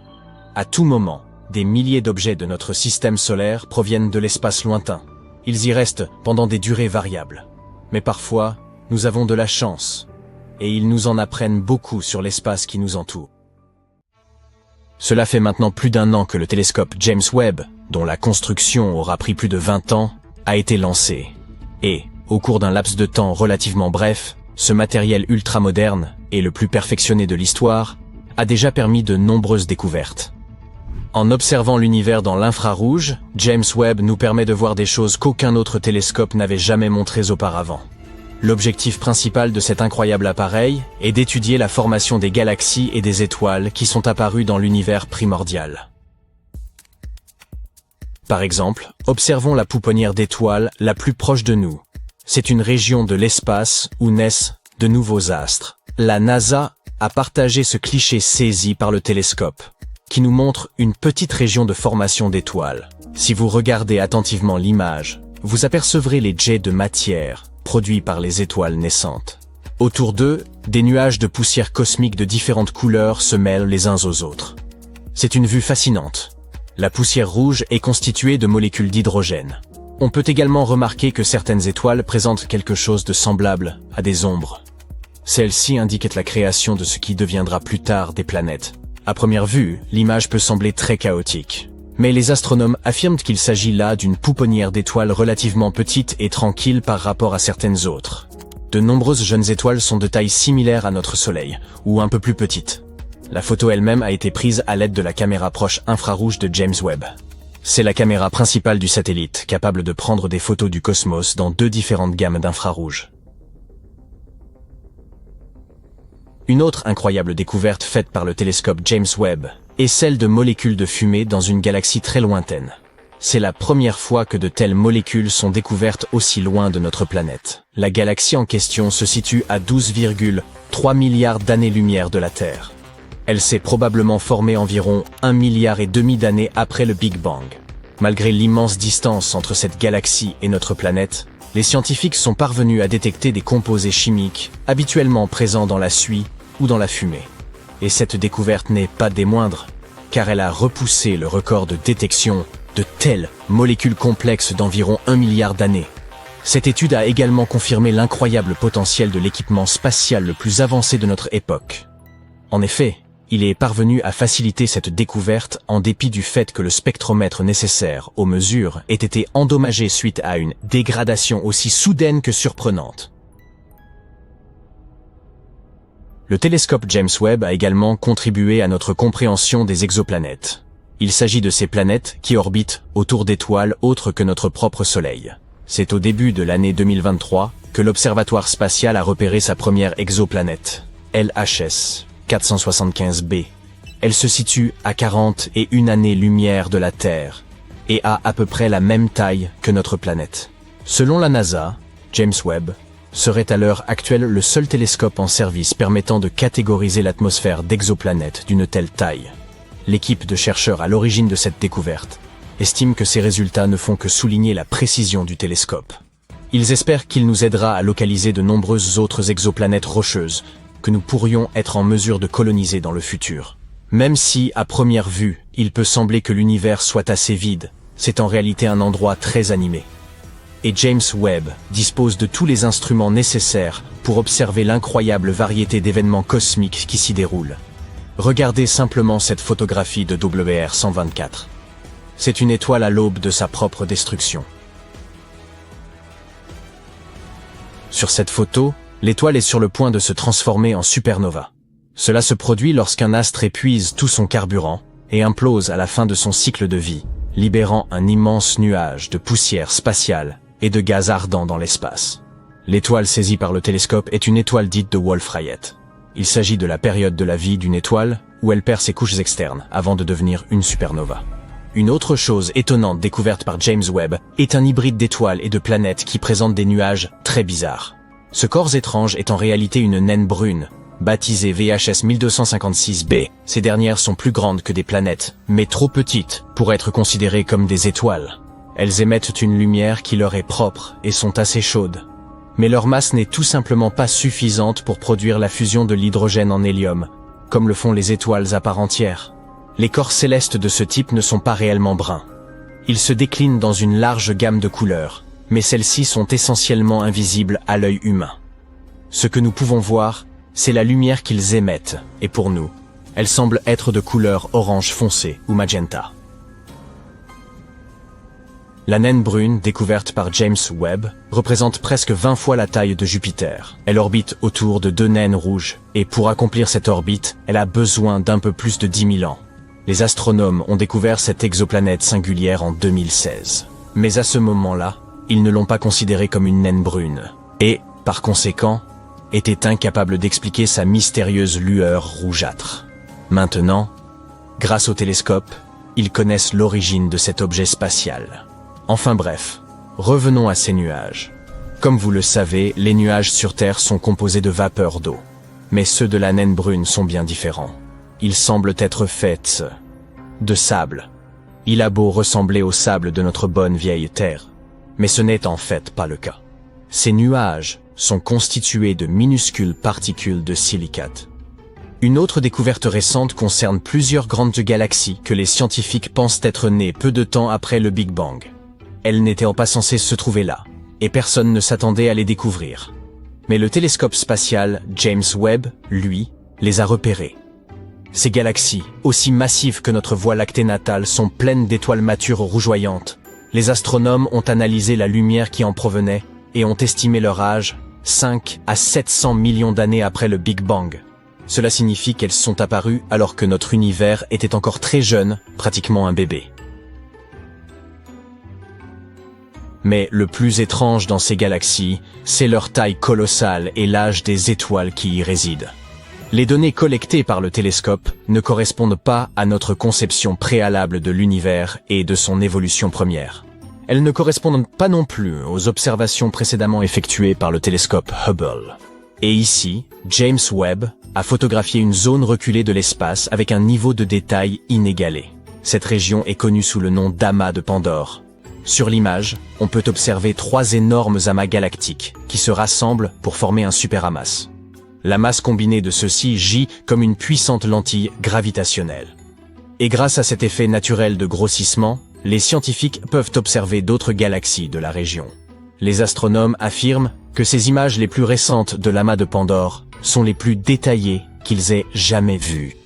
À tout moment, des milliers d'objets de notre système solaire proviennent de l'espace lointain. Ils y restent pendant des durées variables. Mais parfois, nous avons de la chance, et ils nous en apprennent beaucoup sur l'espace qui nous entoure. Cela fait maintenant plus d'1 an que le télescope James Webb, dont la construction aura pris plus de 20 ans, a été lancé. Et, au cours d'un laps de temps relativement bref, ce matériel ultramoderne, et le plus perfectionné de l'histoire, a déjà permis de nombreuses découvertes. En observant l'univers dans l'infrarouge, James Webb nous permet de voir des choses qu'aucun autre télescope n'avait jamais montrées auparavant. L'objectif principal de cet incroyable appareil est d'étudier la formation des galaxies et des étoiles qui sont apparues dans l'univers primordial. Par exemple, observons la pouponnière d'étoiles la plus proche de nous. C'est une région de l'espace où naissent de nouveaux astres. La NASA a partagé ce cliché saisi par le télescope, qui nous montre une petite région de formation d'étoiles. Si vous regardez attentivement l'image, vous apercevrez les jets de matière produits par les étoiles naissantes. Autour d'eux, des nuages de poussière cosmique de différentes couleurs se mêlent les uns aux autres. C'est une vue fascinante. La poussière rouge est constituée de molécules d'hydrogène. On peut également remarquer que certaines étoiles présentent quelque chose de semblable à des ombres. Celles-ci indiquent la création de ce qui deviendra plus tard des planètes. À première vue, l'image peut sembler très chaotique. Mais les astronomes affirment qu'il s'agit là d'une pouponnière d'étoiles relativement petite et tranquille par rapport à certaines autres. De nombreuses jeunes étoiles sont de taille similaire à notre Soleil, ou un peu plus petites. La photo elle-même a été prise à l'aide de la caméra proche infrarouge de James Webb. C'est la caméra principale du satellite, capable de prendre des photos du cosmos dans 2 différentes gammes d'infrarouge. Une autre incroyable découverte faite par le télescope James Webb est celle de molécules de fumée dans une galaxie très lointaine. C'est la première fois que de telles molécules sont découvertes aussi loin de notre planète. La galaxie en question se situe à 12,3 milliards d'années-lumière de la Terre. Elle s'est probablement formée environ 1,5 milliard d'années après le Big Bang. Malgré l'immense distance entre cette galaxie et notre planète, les scientifiques sont parvenus à détecter des composés chimiques habituellement présents dans la suie ou dans la fumée. Et cette découverte n'est pas des moindres, car elle a repoussé le record de détection de telles molécules complexes d'environ 1 milliard d'années. Cette étude a également confirmé l'incroyable potentiel de l'équipement spatial le plus avancé de notre époque. En effet, il est parvenu à faciliter cette découverte en dépit du fait que le spectromètre nécessaire aux mesures ait été endommagé suite à une dégradation aussi soudaine que surprenante. Le télescope James Webb a également contribué à notre compréhension des exoplanètes. Il s'agit de ces planètes qui orbitent autour d'étoiles autres que notre propre Soleil. C'est au début de l'année 2023 que l'Observatoire spatial a repéré sa première exoplanète, LHS 475b. Elle se situe à 41 années-lumière de la Terre et a à peu près la même taille que notre planète. Selon la NASA, James Webb serait à l'heure actuelle le seul télescope en service permettant de catégoriser l'atmosphère d'exoplanètes d'une telle taille. L'équipe de chercheurs à l'origine de cette découverte estime que ces résultats ne font que souligner la précision du télescope. Ils espèrent qu'il nous aidera à localiser de nombreuses autres exoplanètes rocheuses que nous pourrions être en mesure de coloniser dans le futur. Même si, à première vue, il peut sembler que l'univers soit assez vide, c'est en réalité un endroit très animé. Et James Webb dispose de tous les instruments nécessaires pour observer l'incroyable variété d'événements cosmiques qui s'y déroulent. Regardez simplement cette photographie de WR124. C'est une étoile à l'aube de sa propre destruction. Sur cette photo, l'étoile est sur le point de se transformer en supernova. Cela se produit lorsqu'un astre épuise tout son carburant et implose à la fin de son cycle de vie, libérant un immense nuage de poussière spatiale et de gaz ardents dans l'espace. L'étoile saisie par le télescope est une étoile dite de Wolf-Rayet. Il s'agit de la période de la vie d'une étoile où elle perd ses couches externes avant de devenir une supernova. Une autre chose étonnante découverte par James Webb est un hybride d'étoiles et de planètes qui présente des nuages très bizarres. Ce corps étrange est en réalité une naine brune, baptisée VHS 1256b. Ces dernières sont plus grandes que des planètes, mais trop petites pour être considérées comme des étoiles. Elles émettent une lumière qui leur est propre et sont assez chaudes. Mais leur masse n'est tout simplement pas suffisante pour produire la fusion de l'hydrogène en hélium, comme le font les étoiles à part entière. Les corps célestes de ce type ne sont pas réellement bruns. Ils se déclinent dans une large gamme de couleurs, mais celles-ci sont essentiellement invisibles à l'œil humain. Ce que nous pouvons voir, c'est la lumière qu'ils émettent, et pour nous, elle semble être de couleur orange foncé ou magenta. La naine brune, découverte par James Webb, représente presque 20 fois la taille de Jupiter. Elle orbite autour de 2 naines rouges, et pour accomplir cette orbite, elle a besoin d'un peu plus de 10 000 ans. Les astronomes ont découvert cette exoplanète singulière en 2016. Mais à ce moment-là, ils ne l'ont pas considérée comme une naine brune, et, par conséquent, étaient incapables d'expliquer sa mystérieuse lueur rougeâtre. Maintenant, grâce au télescope, ils connaissent l'origine de cet objet spatial. Enfin bref, revenons à ces nuages. Comme vous le savez, les nuages sur Terre sont composés de vapeur d'eau. Mais ceux de la naine brune sont bien différents. Ils semblent être faits de sable. Il a beau ressembler au sable de notre bonne vieille Terre, mais ce n'est en fait pas le cas. Ces nuages sont constitués de minuscules particules de silicate. Une autre découverte récente concerne plusieurs grandes galaxies que les scientifiques pensent être nées peu de temps après le Big Bang. Elles n'étaient pas censées se trouver là, et personne ne s'attendait à les découvrir. Mais le télescope spatial James Webb, lui, les a repérées. Ces galaxies, aussi massives que notre Voie lactée natale, sont pleines d'étoiles matures rougeoyantes. Les astronomes ont analysé la lumière qui en provenait et ont estimé leur âge 5 à 700 millions d'années après le Big Bang. Cela signifie qu'elles sont apparues alors que notre univers était encore très jeune, pratiquement un bébé. Mais le plus étrange dans ces galaxies, c'est leur taille colossale et l'âge des étoiles qui y résident. Les données collectées par le télescope ne correspondent pas à notre conception préalable de l'univers et de son évolution première. Elles ne correspondent pas non plus aux observations précédemment effectuées par le télescope Hubble. Et ici, James Webb a photographié une zone reculée de l'espace avec un niveau de détail inégalé. Cette région est connue sous le nom d'amas de Pandore. Sur l'image, on peut observer 3 énormes amas galactiques qui se rassemblent pour former un superamas. La masse combinée de ceux-ci gît comme une puissante lentille gravitationnelle. Et grâce à cet effet naturel de grossissement, les scientifiques peuvent observer d'autres galaxies de la région. Les astronomes affirment que ces images les plus récentes de l'amas de Pandore sont les plus détaillées qu'ils aient jamais vues.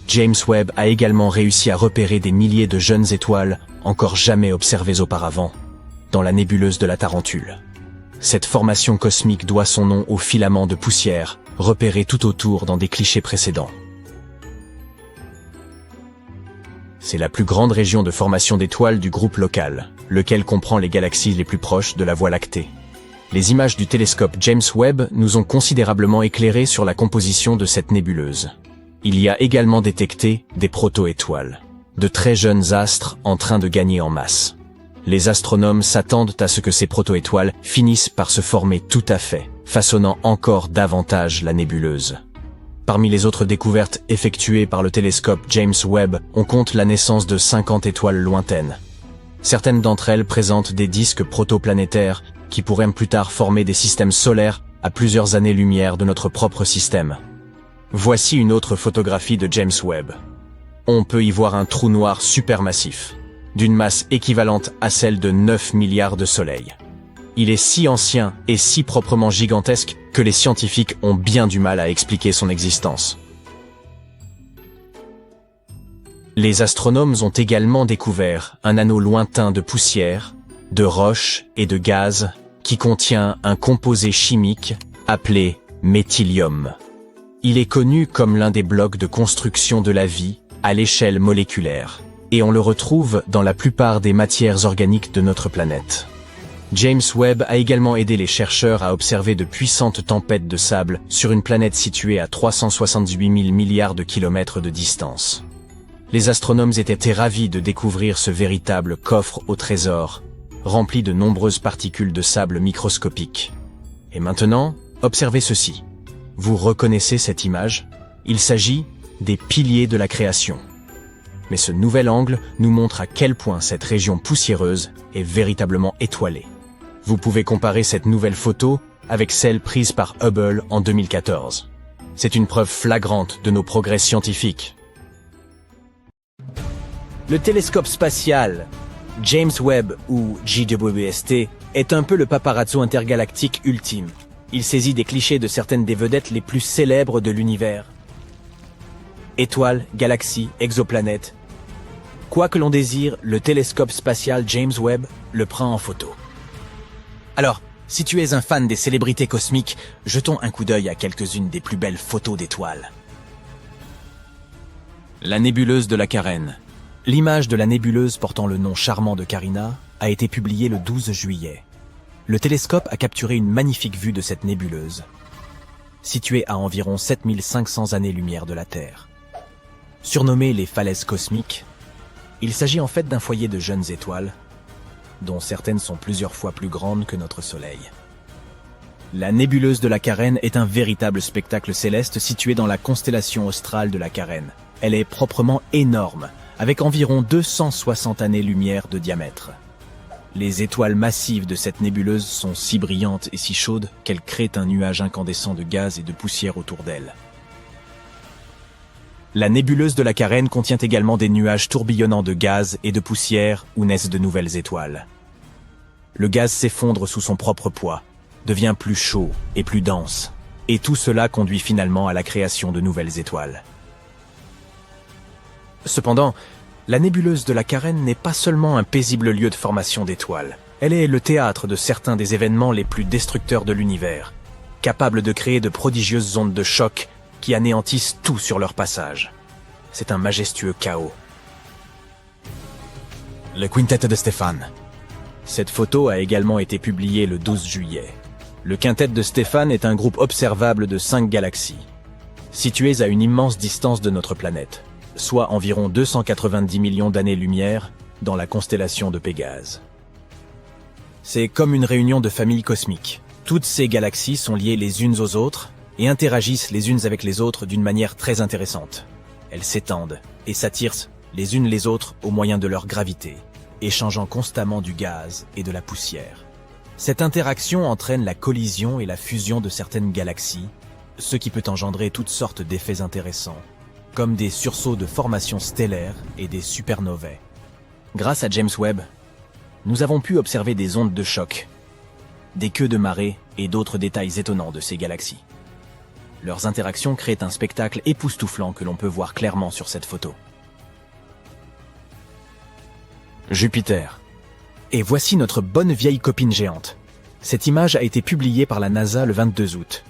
James Webb a également réussi à repérer des milliers de jeunes étoiles encore jamais observées auparavant, dans la nébuleuse de la Tarentule. Cette formation cosmique doit son nom aux filaments de poussière repérés tout autour dans des clichés précédents. C'est la plus grande région de formation d'étoiles du groupe local, lequel comprend les galaxies les plus proches de la Voie lactée. Les images du télescope James Webb nous ont considérablement éclairés sur la composition de cette nébuleuse. Il y a également détecté des proto-étoiles, de très jeunes astres en train de gagner en masse. Les astronomes s'attendent à ce que ces proto-étoiles finissent par se former tout à fait, façonnant encore davantage la nébuleuse. Parmi les autres découvertes effectuées par le télescope James Webb, on compte la naissance de 50 étoiles lointaines. Certaines d'entre elles présentent des disques protoplanétaires qui pourraient plus tard former des systèmes solaires à plusieurs années-lumière de notre propre système. Voici une autre photographie de James Webb. On peut y voir un trou noir supermassif, d'une masse équivalente à celle de 9 milliards de soleils. Il est si ancien et si proprement gigantesque que les scientifiques ont bien du mal à expliquer son existence. Les astronomes ont également découvert un anneau lointain de poussière, de roches et de gaz qui contient un composé chimique appelé méthylium. Il est connu comme l'un des blocs de construction de la vie à l'échelle moléculaire, et on le retrouve dans la plupart des matières organiques de notre planète. James Webb a également aidé les chercheurs à observer de puissantes tempêtes de sable sur une planète située à 378 000 milliards de kilomètres de distance. Les astronomes étaient ravis de découvrir ce véritable coffre au trésor, rempli de nombreuses particules de sable microscopiques. Et maintenant, observez ceci. Vous reconnaissez cette image? Il s'agit des piliers de la création. Mais ce nouvel angle nous montre à quel point cette région poussiéreuse est véritablement étoilée. Vous pouvez comparer cette nouvelle photo avec celle prise par Hubble en 2014. C'est une preuve flagrante de nos progrès scientifiques. Le télescope spatial James Webb, ou JWST, est un peu le paparazzo intergalactique ultime. Il saisit des clichés de certaines des vedettes les plus célèbres de l'univers. Étoiles, galaxies, exoplanètes. Quoi que l'on désire, le télescope spatial James Webb le prend en photo. Alors, si tu es un fan des célébrités cosmiques, jetons un coup d'œil à quelques-unes des plus belles photos d'étoiles. La nébuleuse de la Carène. L'image de la nébuleuse portant le nom charmant de Carina a été publiée le 12 juillet. Le télescope a capturé une magnifique vue de cette nébuleuse, située à environ 7500 années-lumière de la Terre. Surnommée les falaises cosmiques, il s'agit en fait d'un foyer de jeunes étoiles, dont certaines sont plusieurs fois plus grandes que notre Soleil. La nébuleuse de la Carène est un véritable spectacle céleste situé dans la constellation australe de la Carène. Elle est proprement énorme, avec environ 260 années-lumière de diamètre. Les étoiles massives de cette nébuleuse sont si brillantes et si chaudes qu'elles créent un nuage incandescent de gaz et de poussière autour d'elle. La nébuleuse de la Carène contient également des nuages tourbillonnants de gaz et de poussière où naissent de nouvelles étoiles. Le gaz s'effondre sous son propre poids, devient plus chaud et plus dense, et tout cela conduit finalement à la création de nouvelles étoiles. Cependant, la nébuleuse de la Carène n'est pas seulement un paisible lieu de formation d'étoiles. Elle est le théâtre de certains des événements les plus destructeurs de l'univers, capable de créer de prodigieuses ondes de choc qui anéantissent tout sur leur passage. C'est un majestueux chaos. Le quintet de Stéphane. Cette photo a également été publiée le 12 juillet. Le quintet de Stéphane est un groupe observable de 5 galaxies, situées à une immense distance de notre planète, soit environ 290 millions d'années-lumière dans la constellation de Pégase. C'est comme une réunion de familles cosmiques. Toutes ces galaxies sont liées les unes aux autres et interagissent les unes avec les autres d'une manière très intéressante. Elles s'étendent et s'attirent les unes les autres au moyen de leur gravité, échangeant constamment du gaz et de la poussière. Cette interaction entraîne la collision et la fusion de certaines galaxies, ce qui peut engendrer toutes sortes d'effets intéressants, comme des sursauts de formations stellaires et des supernovae. Grâce à James Webb, nous avons pu observer des ondes de choc, des queues de marée et d'autres détails étonnants de ces galaxies. Leurs interactions créent un spectacle époustouflant que l'on peut voir clairement sur cette photo. Jupiter. Et voici notre bonne vieille copine géante. Cette image a été publiée par la NASA le 22 août.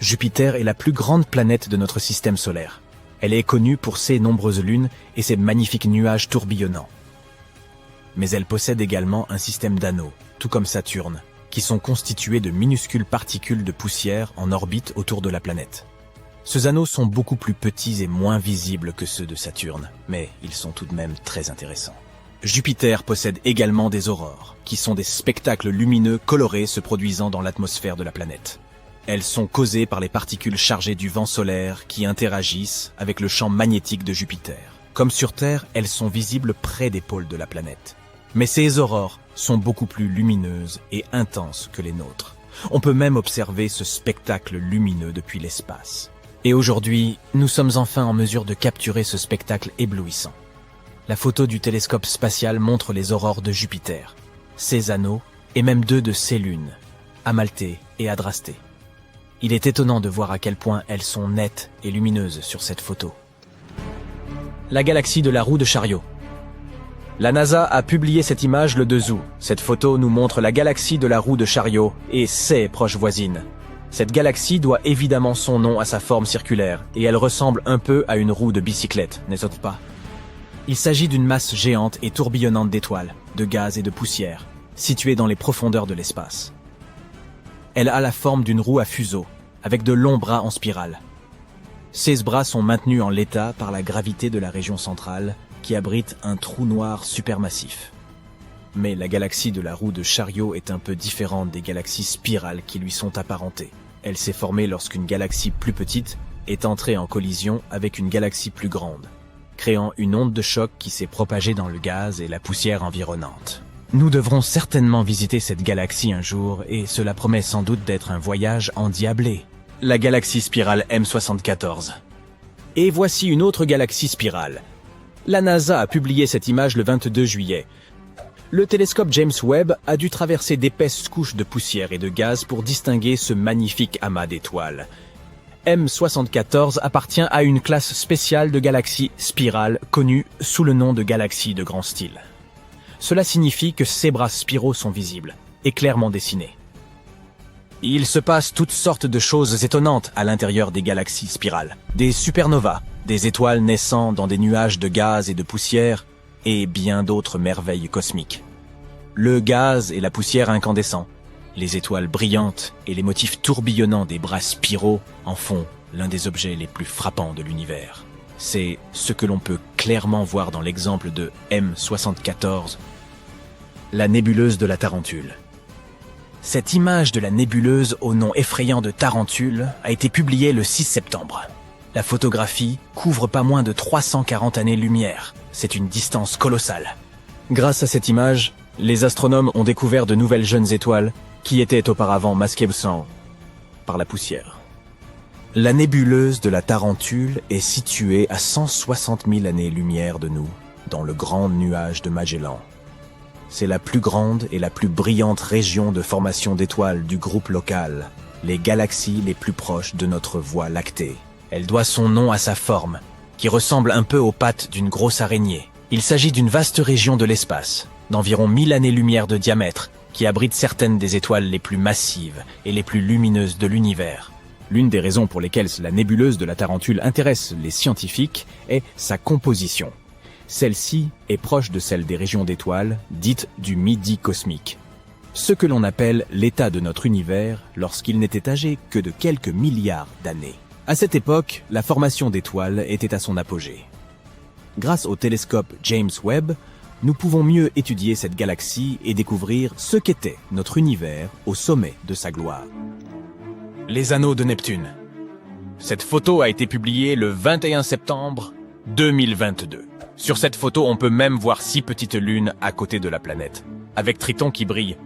Jupiter est la plus grande planète de notre système solaire. Elle est connue pour ses nombreuses lunes et ses magnifiques nuages tourbillonnants. Mais elle possède également un système d'anneaux, tout comme Saturne, qui sont constitués de minuscules particules de poussière en orbite autour de la planète. Ces anneaux sont beaucoup plus petits et moins visibles que ceux de Saturne, mais ils sont tout de même très intéressants. Jupiter possède également des aurores, qui sont des spectacles lumineux colorés se produisant dans l'atmosphère de la planète. Elles sont causées par les particules chargées du vent solaire qui interagissent avec le champ magnétique de Jupiter. Comme sur Terre, elles sont visibles près des pôles de la planète. Mais ces aurores sont beaucoup plus lumineuses et intenses que les nôtres. On peut même observer ce spectacle lumineux depuis l'espace. Et aujourd'hui, nous sommes enfin en mesure de capturer ce spectacle éblouissant. La photo du télescope spatial montre les aurores de Jupiter, ses anneaux et même deux de ses lunes, Amalthée et Adrastée. Il est étonnant de voir à quel point elles sont nettes et lumineuses sur cette photo. La galaxie de la roue de chariot. La NASA a publié cette image le 2 août. Cette photo nous montre la galaxie de la roue de chariot et ses proches voisines. Cette galaxie doit évidemment son nom à sa forme circulaire, et elle ressemble un peu à une roue de bicyclette, n'est-ce pas? Il s'agit d'une masse géante et tourbillonnante d'étoiles, de gaz et de poussière, située dans les profondeurs de l'espace. Elle a la forme d'une roue à fuseau, avec de longs bras en spirale. Ces bras sont maintenus en l'état par la gravité de la région centrale, qui abrite un trou noir supermassif. Mais la galaxie de la roue de chariot est un peu différente des galaxies spirales qui lui sont apparentées. Elle s'est formée lorsqu'une galaxie plus petite est entrée en collision avec une galaxie plus grande, créant une onde de choc qui s'est propagée dans le gaz et la poussière environnante. Nous devrons certainement visiter cette galaxie un jour, et cela promet sans doute d'être un voyage endiablé. La galaxie spirale M74. Et voici une autre galaxie spirale. La NASA a publié cette image le 22 juillet. Le télescope James Webb a dû traverser d'épaisses couches de poussière et de gaz pour distinguer ce magnifique amas d'étoiles. M74 appartient à une classe spéciale de galaxies spirales connue sous le nom de galaxies de grand style. Cela signifie que ces bras spiraux sont visibles et clairement dessinés. Il se passe toutes sortes de choses étonnantes à l'intérieur des galaxies spirales. Des supernovas, des étoiles naissant dans des nuages de gaz et de poussière, et bien d'autres merveilles cosmiques. Le gaz et la poussière incandescents, les étoiles brillantes et les motifs tourbillonnants des bras spiraux en font l'un des objets les plus frappants de l'univers. C'est ce que l'on peut clairement voir dans l'exemple de M74, la nébuleuse de la Tarentule. Cette image de la nébuleuse au nom effrayant de Tarentule a été publiée le 6 septembre. La photographie couvre pas moins de 340 années-lumière. C'est une distance colossale. Grâce à cette image, les astronomes ont découvert de nouvelles jeunes étoiles qui étaient auparavant masquées par la poussière. La nébuleuse de la Tarentule est située à 160 000 années-lumière de nous, dans le grand nuage de Magellan. C'est la plus grande et la plus brillante région de formation d'étoiles du groupe local, les galaxies les plus proches de notre Voie lactée. Elle doit son nom à sa forme, qui ressemble un peu aux pattes d'une grosse araignée. Il s'agit d'une vaste région de l'espace, d'environ 1000 années-lumière de diamètre, qui abrite certaines des étoiles les plus massives et les plus lumineuses de l'univers. L'une des raisons pour lesquelles la nébuleuse de la Tarentule intéresse les scientifiques est sa composition. Celle-ci est proche de celle des régions d'étoiles, dites du midi cosmique. Ce que l'on appelle l'état de notre univers lorsqu'il n'était âgé que de quelques milliards d'années. À cette époque, la formation d'étoiles était à son apogée. Grâce au télescope James Webb, nous pouvons mieux étudier cette galaxie et découvrir ce qu'était notre univers au sommet de sa gloire. Les anneaux de Neptune. Cette photo a été publiée le 21 septembre 2022. Sur cette photo, on peut même voir 6 petites lunes à côté de la planète, avec Triton qui brille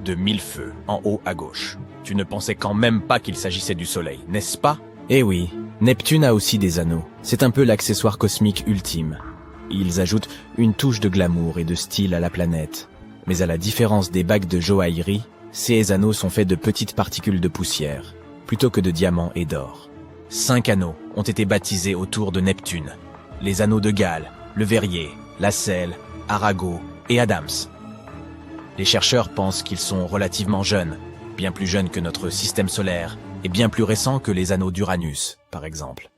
de 1000 feux en haut à gauche. Tu ne pensais quand même pas qu'il s'agissait du Soleil, n'est-ce pas? Eh oui, Neptune a aussi des anneaux. C'est un peu l'accessoire cosmique ultime. Ils ajoutent une touche de glamour et de style à la planète. Mais à la différence des bagues de joaillerie, ces anneaux sont faits de petites particules de poussière, plutôt que de diamants et d'or. 5 anneaux ont été baptisés autour de Neptune. Les anneaux de Gale, le Verrier, la Selle, Arago et Adams. Les chercheurs pensent qu'ils sont relativement jeunes, bien plus jeunes que notre système solaire, et bien plus récents que les anneaux d'Uranus, par exemple.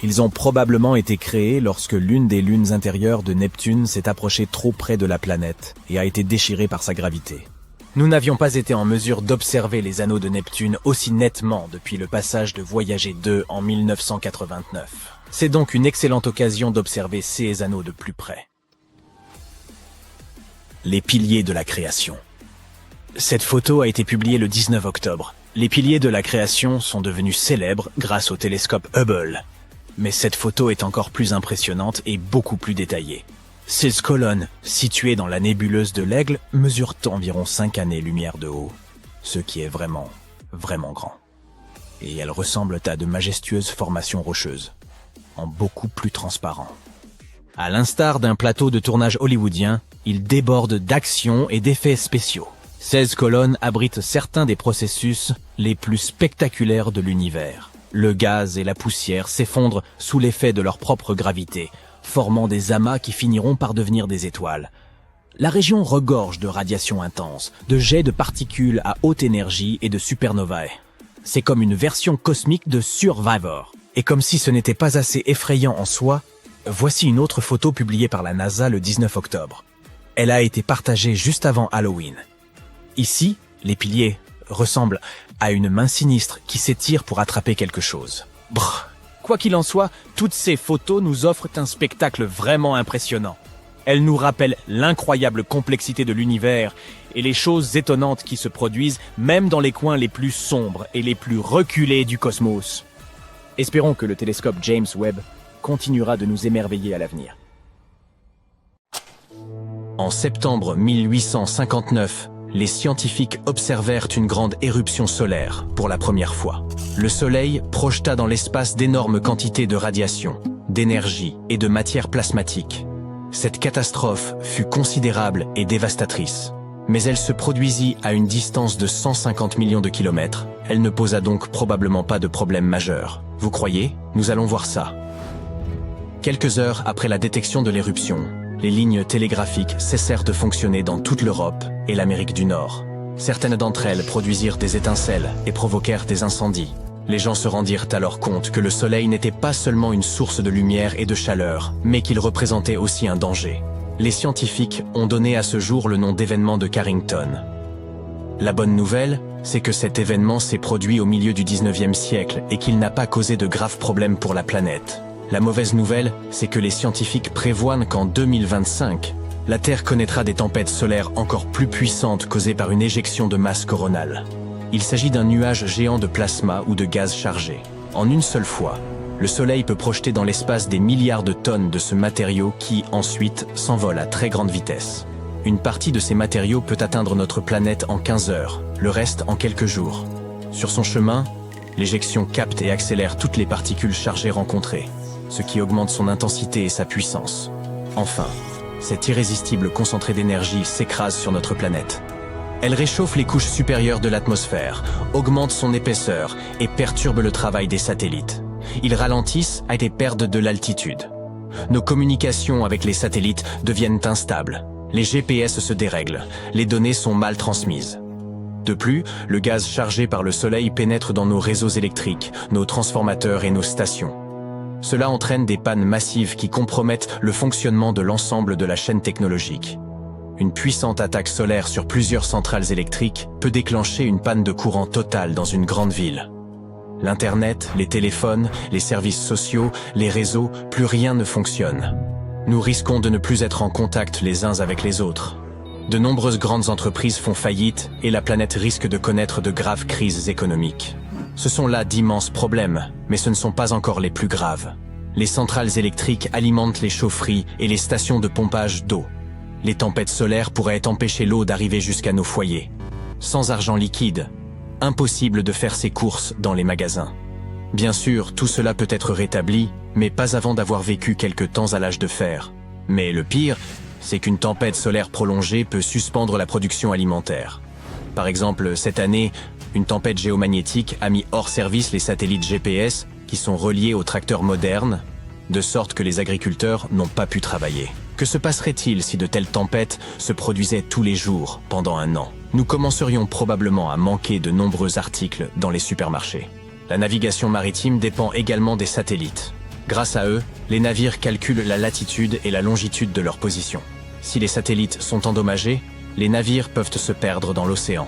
Ils ont probablement été créés lorsque l'une des lunes intérieures de Neptune s'est approchée trop près de la planète et a été déchirée par sa gravité. Nous n'avions pas été en mesure d'observer les anneaux de Neptune aussi nettement depuis le passage de Voyager 2 en 1989. C'est donc une excellente occasion d'observer ces anneaux de plus près. Les piliers de la création. Cette photo a été publiée le 19 octobre. Les piliers de la création sont devenus célèbres grâce au télescope Hubble. Mais cette photo est encore plus impressionnante et beaucoup plus détaillée. 16 colonnes, situées dans la nébuleuse de l'Aigle, mesurent environ 5 années-lumière de haut, ce qui est vraiment, vraiment grand. Et elles ressemblent à de majestueuses formations rocheuses, en beaucoup plus transparent. À l'instar d'un plateau de tournage hollywoodien, il déborde d'action et d'effets spéciaux. 16 colonnes abritent certains des processus les plus spectaculaires de l'univers. Le gaz et la poussière s'effondrent sous l'effet de leur propre gravité, formant des amas qui finiront par devenir des étoiles. La région regorge de radiations intenses, de jets de particules à haute énergie et de supernovae. C'est comme une version cosmique de Survivor. Et comme si ce n'était pas assez effrayant en soi, voici une autre photo publiée par la NASA le 19 octobre. Elle a été partagée juste avant Halloween. Ici, les piliers ressemblent à une main sinistre qui s'étire pour attraper quelque chose. Brrr. Quoi qu'il en soit, toutes ces photos nous offrent un spectacle vraiment impressionnant. Elles nous rappellent l'incroyable complexité de l'univers et les choses étonnantes qui se produisent même dans les coins les plus sombres et les plus reculés du cosmos. Espérons que le télescope James Webb continuera de nous émerveiller à l'avenir. En septembre 1859, les scientifiques observèrent une grande éruption solaire pour la première fois. Le Soleil projeta dans l'espace d'énormes quantités de radiation, d'énergie et de matière plasmatique. Cette catastrophe fut considérable et dévastatrice. Mais elle se produisit à une distance de 150 millions de kilomètres. Elle ne posa donc probablement pas de problème majeur. Vous croyez? Nous allons voir ça. Quelques heures après la détection de l'éruption, les lignes télégraphiques cessèrent de fonctionner dans toute l'Europe et l'Amérique du Nord. Certaines d'entre elles produisirent des étincelles et provoquèrent des incendies. Les gens se rendirent alors compte que le Soleil n'était pas seulement une source de lumière et de chaleur, mais qu'il représentait aussi un danger. Les scientifiques ont donné à ce jour le nom d'événement de Carrington. La bonne nouvelle, c'est que cet événement s'est produit au milieu du 19e siècle et qu'il n'a pas causé de graves problèmes pour la planète. La mauvaise nouvelle, c'est que les scientifiques prévoient qu'en 2025, la Terre connaîtra des tempêtes solaires encore plus puissantes causées par une éjection de masse coronale. Il s'agit d'un nuage géant de plasma ou de gaz chargé. En une seule fois, le Soleil peut projeter dans l'espace des milliards de tonnes de ce matériau qui, ensuite, s'envole à très grande vitesse. Une partie de ces matériaux peut atteindre notre planète en 15 heures, le reste en quelques jours. Sur son chemin, l'éjection capte et accélère toutes les particules chargées rencontrées, ce qui augmente son intensité et sa puissance. Enfin, cet irrésistible concentré d'énergie s'écrase sur notre planète. Elle réchauffe les couches supérieures de l'atmosphère, augmente son épaisseur et perturbe le travail des satellites. Ils ralentissent à des pertes de l'altitude. Nos communications avec les satellites deviennent instables. Les GPS se dérèglent, les données sont mal transmises. De plus, le gaz chargé par le Soleil pénètre dans nos réseaux électriques, nos transformateurs et nos stations. Cela entraîne des pannes massives qui compromettent le fonctionnement de l'ensemble de la chaîne technologique. Une puissante attaque solaire sur plusieurs centrales électriques peut déclencher une panne de courant totale dans une grande ville. L'Internet, les téléphones, les services sociaux, les réseaux, plus rien ne fonctionne. Nous risquons de ne plus être en contact les uns avec les autres. De nombreuses grandes entreprises font faillite et la planète risque de connaître de graves crises économiques. Ce sont là d'immenses problèmes, mais ce ne sont pas encore les plus graves. Les centrales électriques alimentent les chaufferies et les stations de pompage d'eau. Les tempêtes solaires pourraient empêcher l'eau d'arriver jusqu'à nos foyers. Sans argent liquide, impossible de faire ses courses dans les magasins. Bien sûr, tout cela peut être rétabli, mais pas avant d'avoir vécu quelque temps à l'âge de fer. Mais le pire, c'est qu'une tempête solaire prolongée peut suspendre la production alimentaire. Par exemple, cette année, une tempête géomagnétique a mis hors service les satellites GPS qui sont reliés aux tracteurs modernes, de sorte que les agriculteurs n'ont pas pu travailler. Que se passerait-il si de telles tempêtes se produisaient tous les jours pendant un an? Nous commencerions probablement à manquer de nombreux articles dans les supermarchés. La navigation maritime dépend également des satellites. Grâce à eux, les navires calculent la latitude et la longitude de leur position. Si les satellites sont endommagés, les navires peuvent se perdre dans l'océan.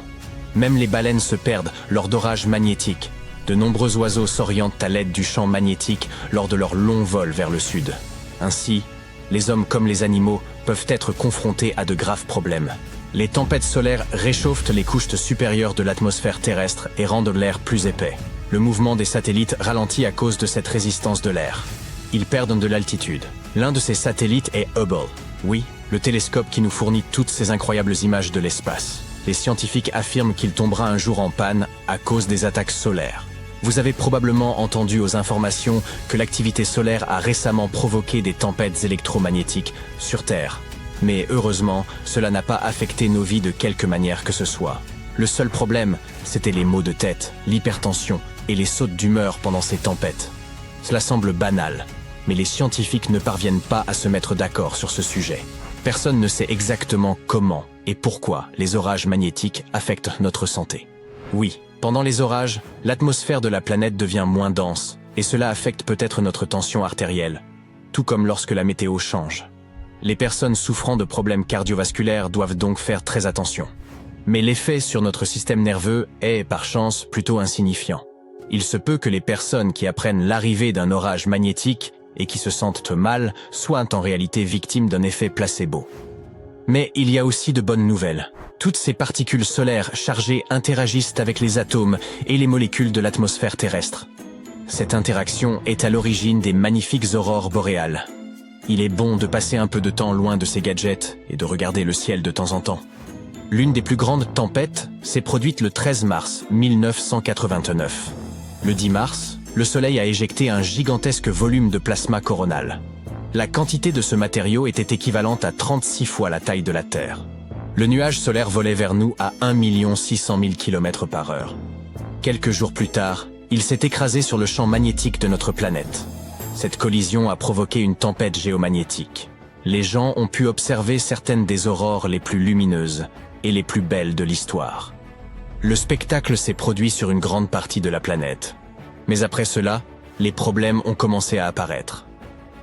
Même les baleines se perdent lors d'orages magnétiques. De nombreux oiseaux s'orientent à l'aide du champ magnétique lors de leur long vol vers le sud. Ainsi, les hommes comme les animaux peuvent être confrontés à de graves problèmes. Les tempêtes solaires réchauffent les couches supérieures de l'atmosphère terrestre et rendent l'air plus épais. Le mouvement des satellites ralentit à cause de cette résistance de l'air. Ils perdent de l'altitude. L'un de ces satellites est Hubble. Oui, le télescope qui nous fournit toutes ces incroyables images de l'espace. Les scientifiques affirment qu'il tombera un jour en panne à cause des attaques solaires. Vous avez probablement entendu aux informations que l'activité solaire a récemment provoqué des tempêtes électromagnétiques sur Terre. Mais heureusement, cela n'a pas affecté nos vies de quelque manière que ce soit. Le seul problème, c'était les maux de tête, l'hypertension et les sautes d'humeur pendant ces tempêtes. Cela semble banal, mais les scientifiques ne parviennent pas à se mettre d'accord sur ce sujet. Personne ne sait exactement comment et pourquoi les orages magnétiques affectent notre santé. Oui, pendant les orages, l'atmosphère de la planète devient moins dense et cela affecte peut-être notre tension artérielle, tout comme lorsque la météo change. Les personnes souffrant de problèmes cardiovasculaires doivent donc faire très attention. Mais l'effet sur notre système nerveux est, par chance, plutôt insignifiant. Il se peut que les personnes qui apprennent l'arrivée d'un orage magnétique et qui se sentent mal soient en réalité victimes d'un effet placebo. Mais il y a aussi de bonnes nouvelles. Toutes ces particules solaires chargées interagissent avec les atomes et les molécules de l'atmosphère terrestre. Cette interaction est à l'origine des magnifiques aurores boréales. Il est bon de passer un peu de temps loin de ces gadgets et de regarder le ciel de temps en temps. L'une des plus grandes tempêtes s'est produite le 13 mars 1989. Le 10 mars, le Soleil a éjecté un gigantesque volume de plasma coronal. La quantité de ce matériau était équivalente à 36 fois la taille de la Terre. Le nuage solaire volait vers nous à 1 600 000 km/h. Quelques jours plus tard, il s'est écrasé sur le champ magnétique de notre planète. Cette collision a provoqué une tempête géomagnétique. Les gens ont pu observer certaines des aurores les plus lumineuses et les plus belles de l'histoire. Le spectacle s'est produit sur une grande partie de la planète. Mais après cela, les problèmes ont commencé à apparaître.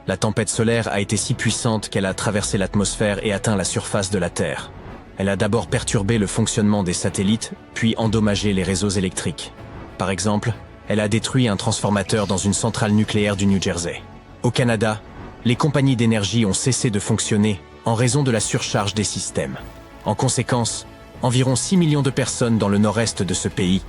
La tempête solaire a été si puissante qu'elle a traversé l'atmosphère et atteint la surface de la Terre. Elle a d'abord perturbé le fonctionnement des satellites, puis endommagé les réseaux électriques. Par exemple, elle a détruit un transformateur dans une centrale nucléaire du New Jersey. Au Canada, les compagnies d'énergie ont cessé de fonctionner en raison de la surcharge des systèmes. En conséquence, environ 6 millions de personnes dans le nord-est de ce pays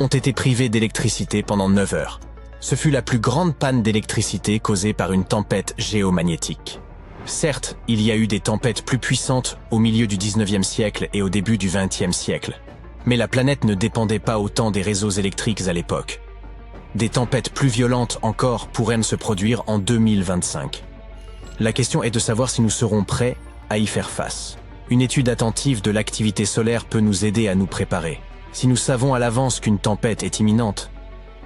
ont été privées d'électricité pendant 9 heures. Ce fut la plus grande panne d'électricité causée par une tempête géomagnétique. Certes, il y a eu des tempêtes plus puissantes au milieu du 19e siècle et au début du 20e siècle. Mais la planète ne dépendait pas autant des réseaux électriques à l'époque. Des tempêtes plus violentes encore pourraient se produire en 2025. La question est de savoir si nous serons prêts à y faire face. Une étude attentive de l'activité solaire peut nous aider à nous préparer. Si nous savons à l'avance qu'une tempête est imminente,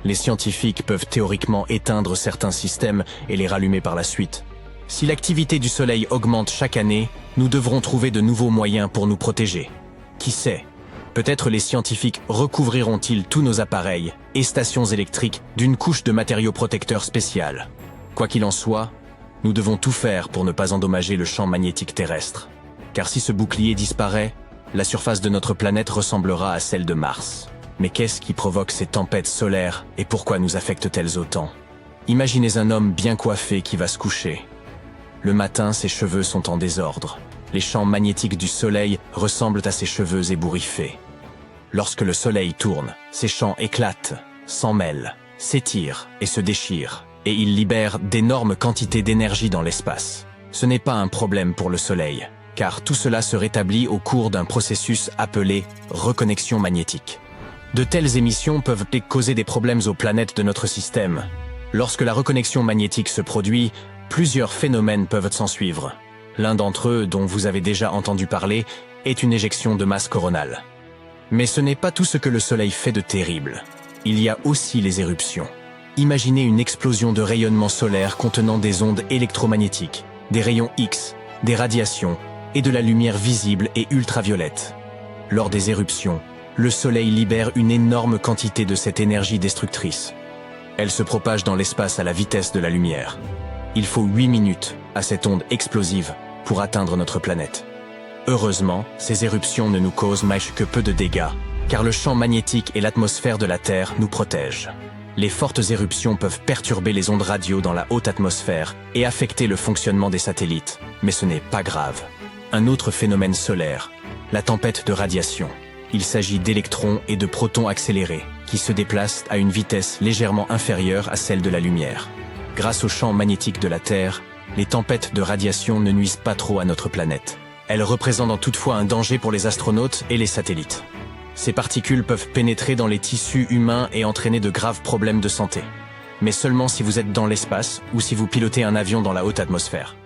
les scientifiques peuvent théoriquement éteindre certains systèmes et les rallumer par la suite. Si l'activité du Soleil augmente chaque année, nous devrons trouver de nouveaux moyens pour nous protéger. Qui sait ? Peut-être les scientifiques recouvriront-ils tous nos appareils et stations électriques d'une couche de matériaux protecteurs spécial. Quoi qu'il en soit, nous devons tout faire pour ne pas endommager le champ magnétique terrestre. Car si ce bouclier disparaît, la surface de notre planète ressemblera à celle de Mars. Mais qu'est-ce qui provoque ces tempêtes solaires et pourquoi nous affectent-elles autant ? Imaginez un homme bien coiffé qui va se coucher. Le matin, ses cheveux sont en désordre. Les champs magnétiques du Soleil ressemblent à ses cheveux ébouriffés. Lorsque le Soleil tourne, ces champs éclatent, s'emmêlent, s'étirent et se déchirent, et ils libèrent d'énormes quantités d'énergie dans l'espace. Ce n'est pas un problème pour le Soleil, car tout cela se rétablit au cours d'un processus appelé reconnexion magnétique. De telles émissions peuvent causer des problèmes aux planètes de notre système. Lorsque la reconnexion magnétique se produit, plusieurs phénomènes peuvent s'ensuivre. L'un d'entre eux, dont vous avez déjà entendu parler, est une éjection de masse coronale. Mais ce n'est pas tout ce que le Soleil fait de terrible. Il y a aussi les éruptions. Imaginez une explosion de rayonnement solaire contenant des ondes électromagnétiques, des rayons X, des radiations et de la lumière visible et ultraviolette. Lors des éruptions, le Soleil libère une énorme quantité de cette énergie destructrice. Elle se propage dans l'espace à la vitesse de la lumière. Il faut 8 minutes à cette onde explosive pour atteindre notre planète. Heureusement, ces éruptions ne nous causent que peu de dégâts, car le champ magnétique et l'atmosphère de la Terre nous protègent. Les fortes éruptions peuvent perturber les ondes radio dans la haute atmosphère et affecter le fonctionnement des satellites, mais ce n'est pas grave. Un autre phénomène solaire, la tempête de radiation. Il s'agit d'électrons et de protons accélérés, qui se déplacent à une vitesse légèrement inférieure à celle de la lumière. Grâce au champ magnétique de la Terre, les tempêtes de radiation ne nuisent pas trop à notre planète. Elles représentent toutefois un danger pour les astronautes et les satellites. Ces particules peuvent pénétrer dans les tissus humains et entraîner de graves problèmes de santé. Mais seulement si vous êtes dans l'espace ou si vous pilotez un avion dans la haute atmosphère.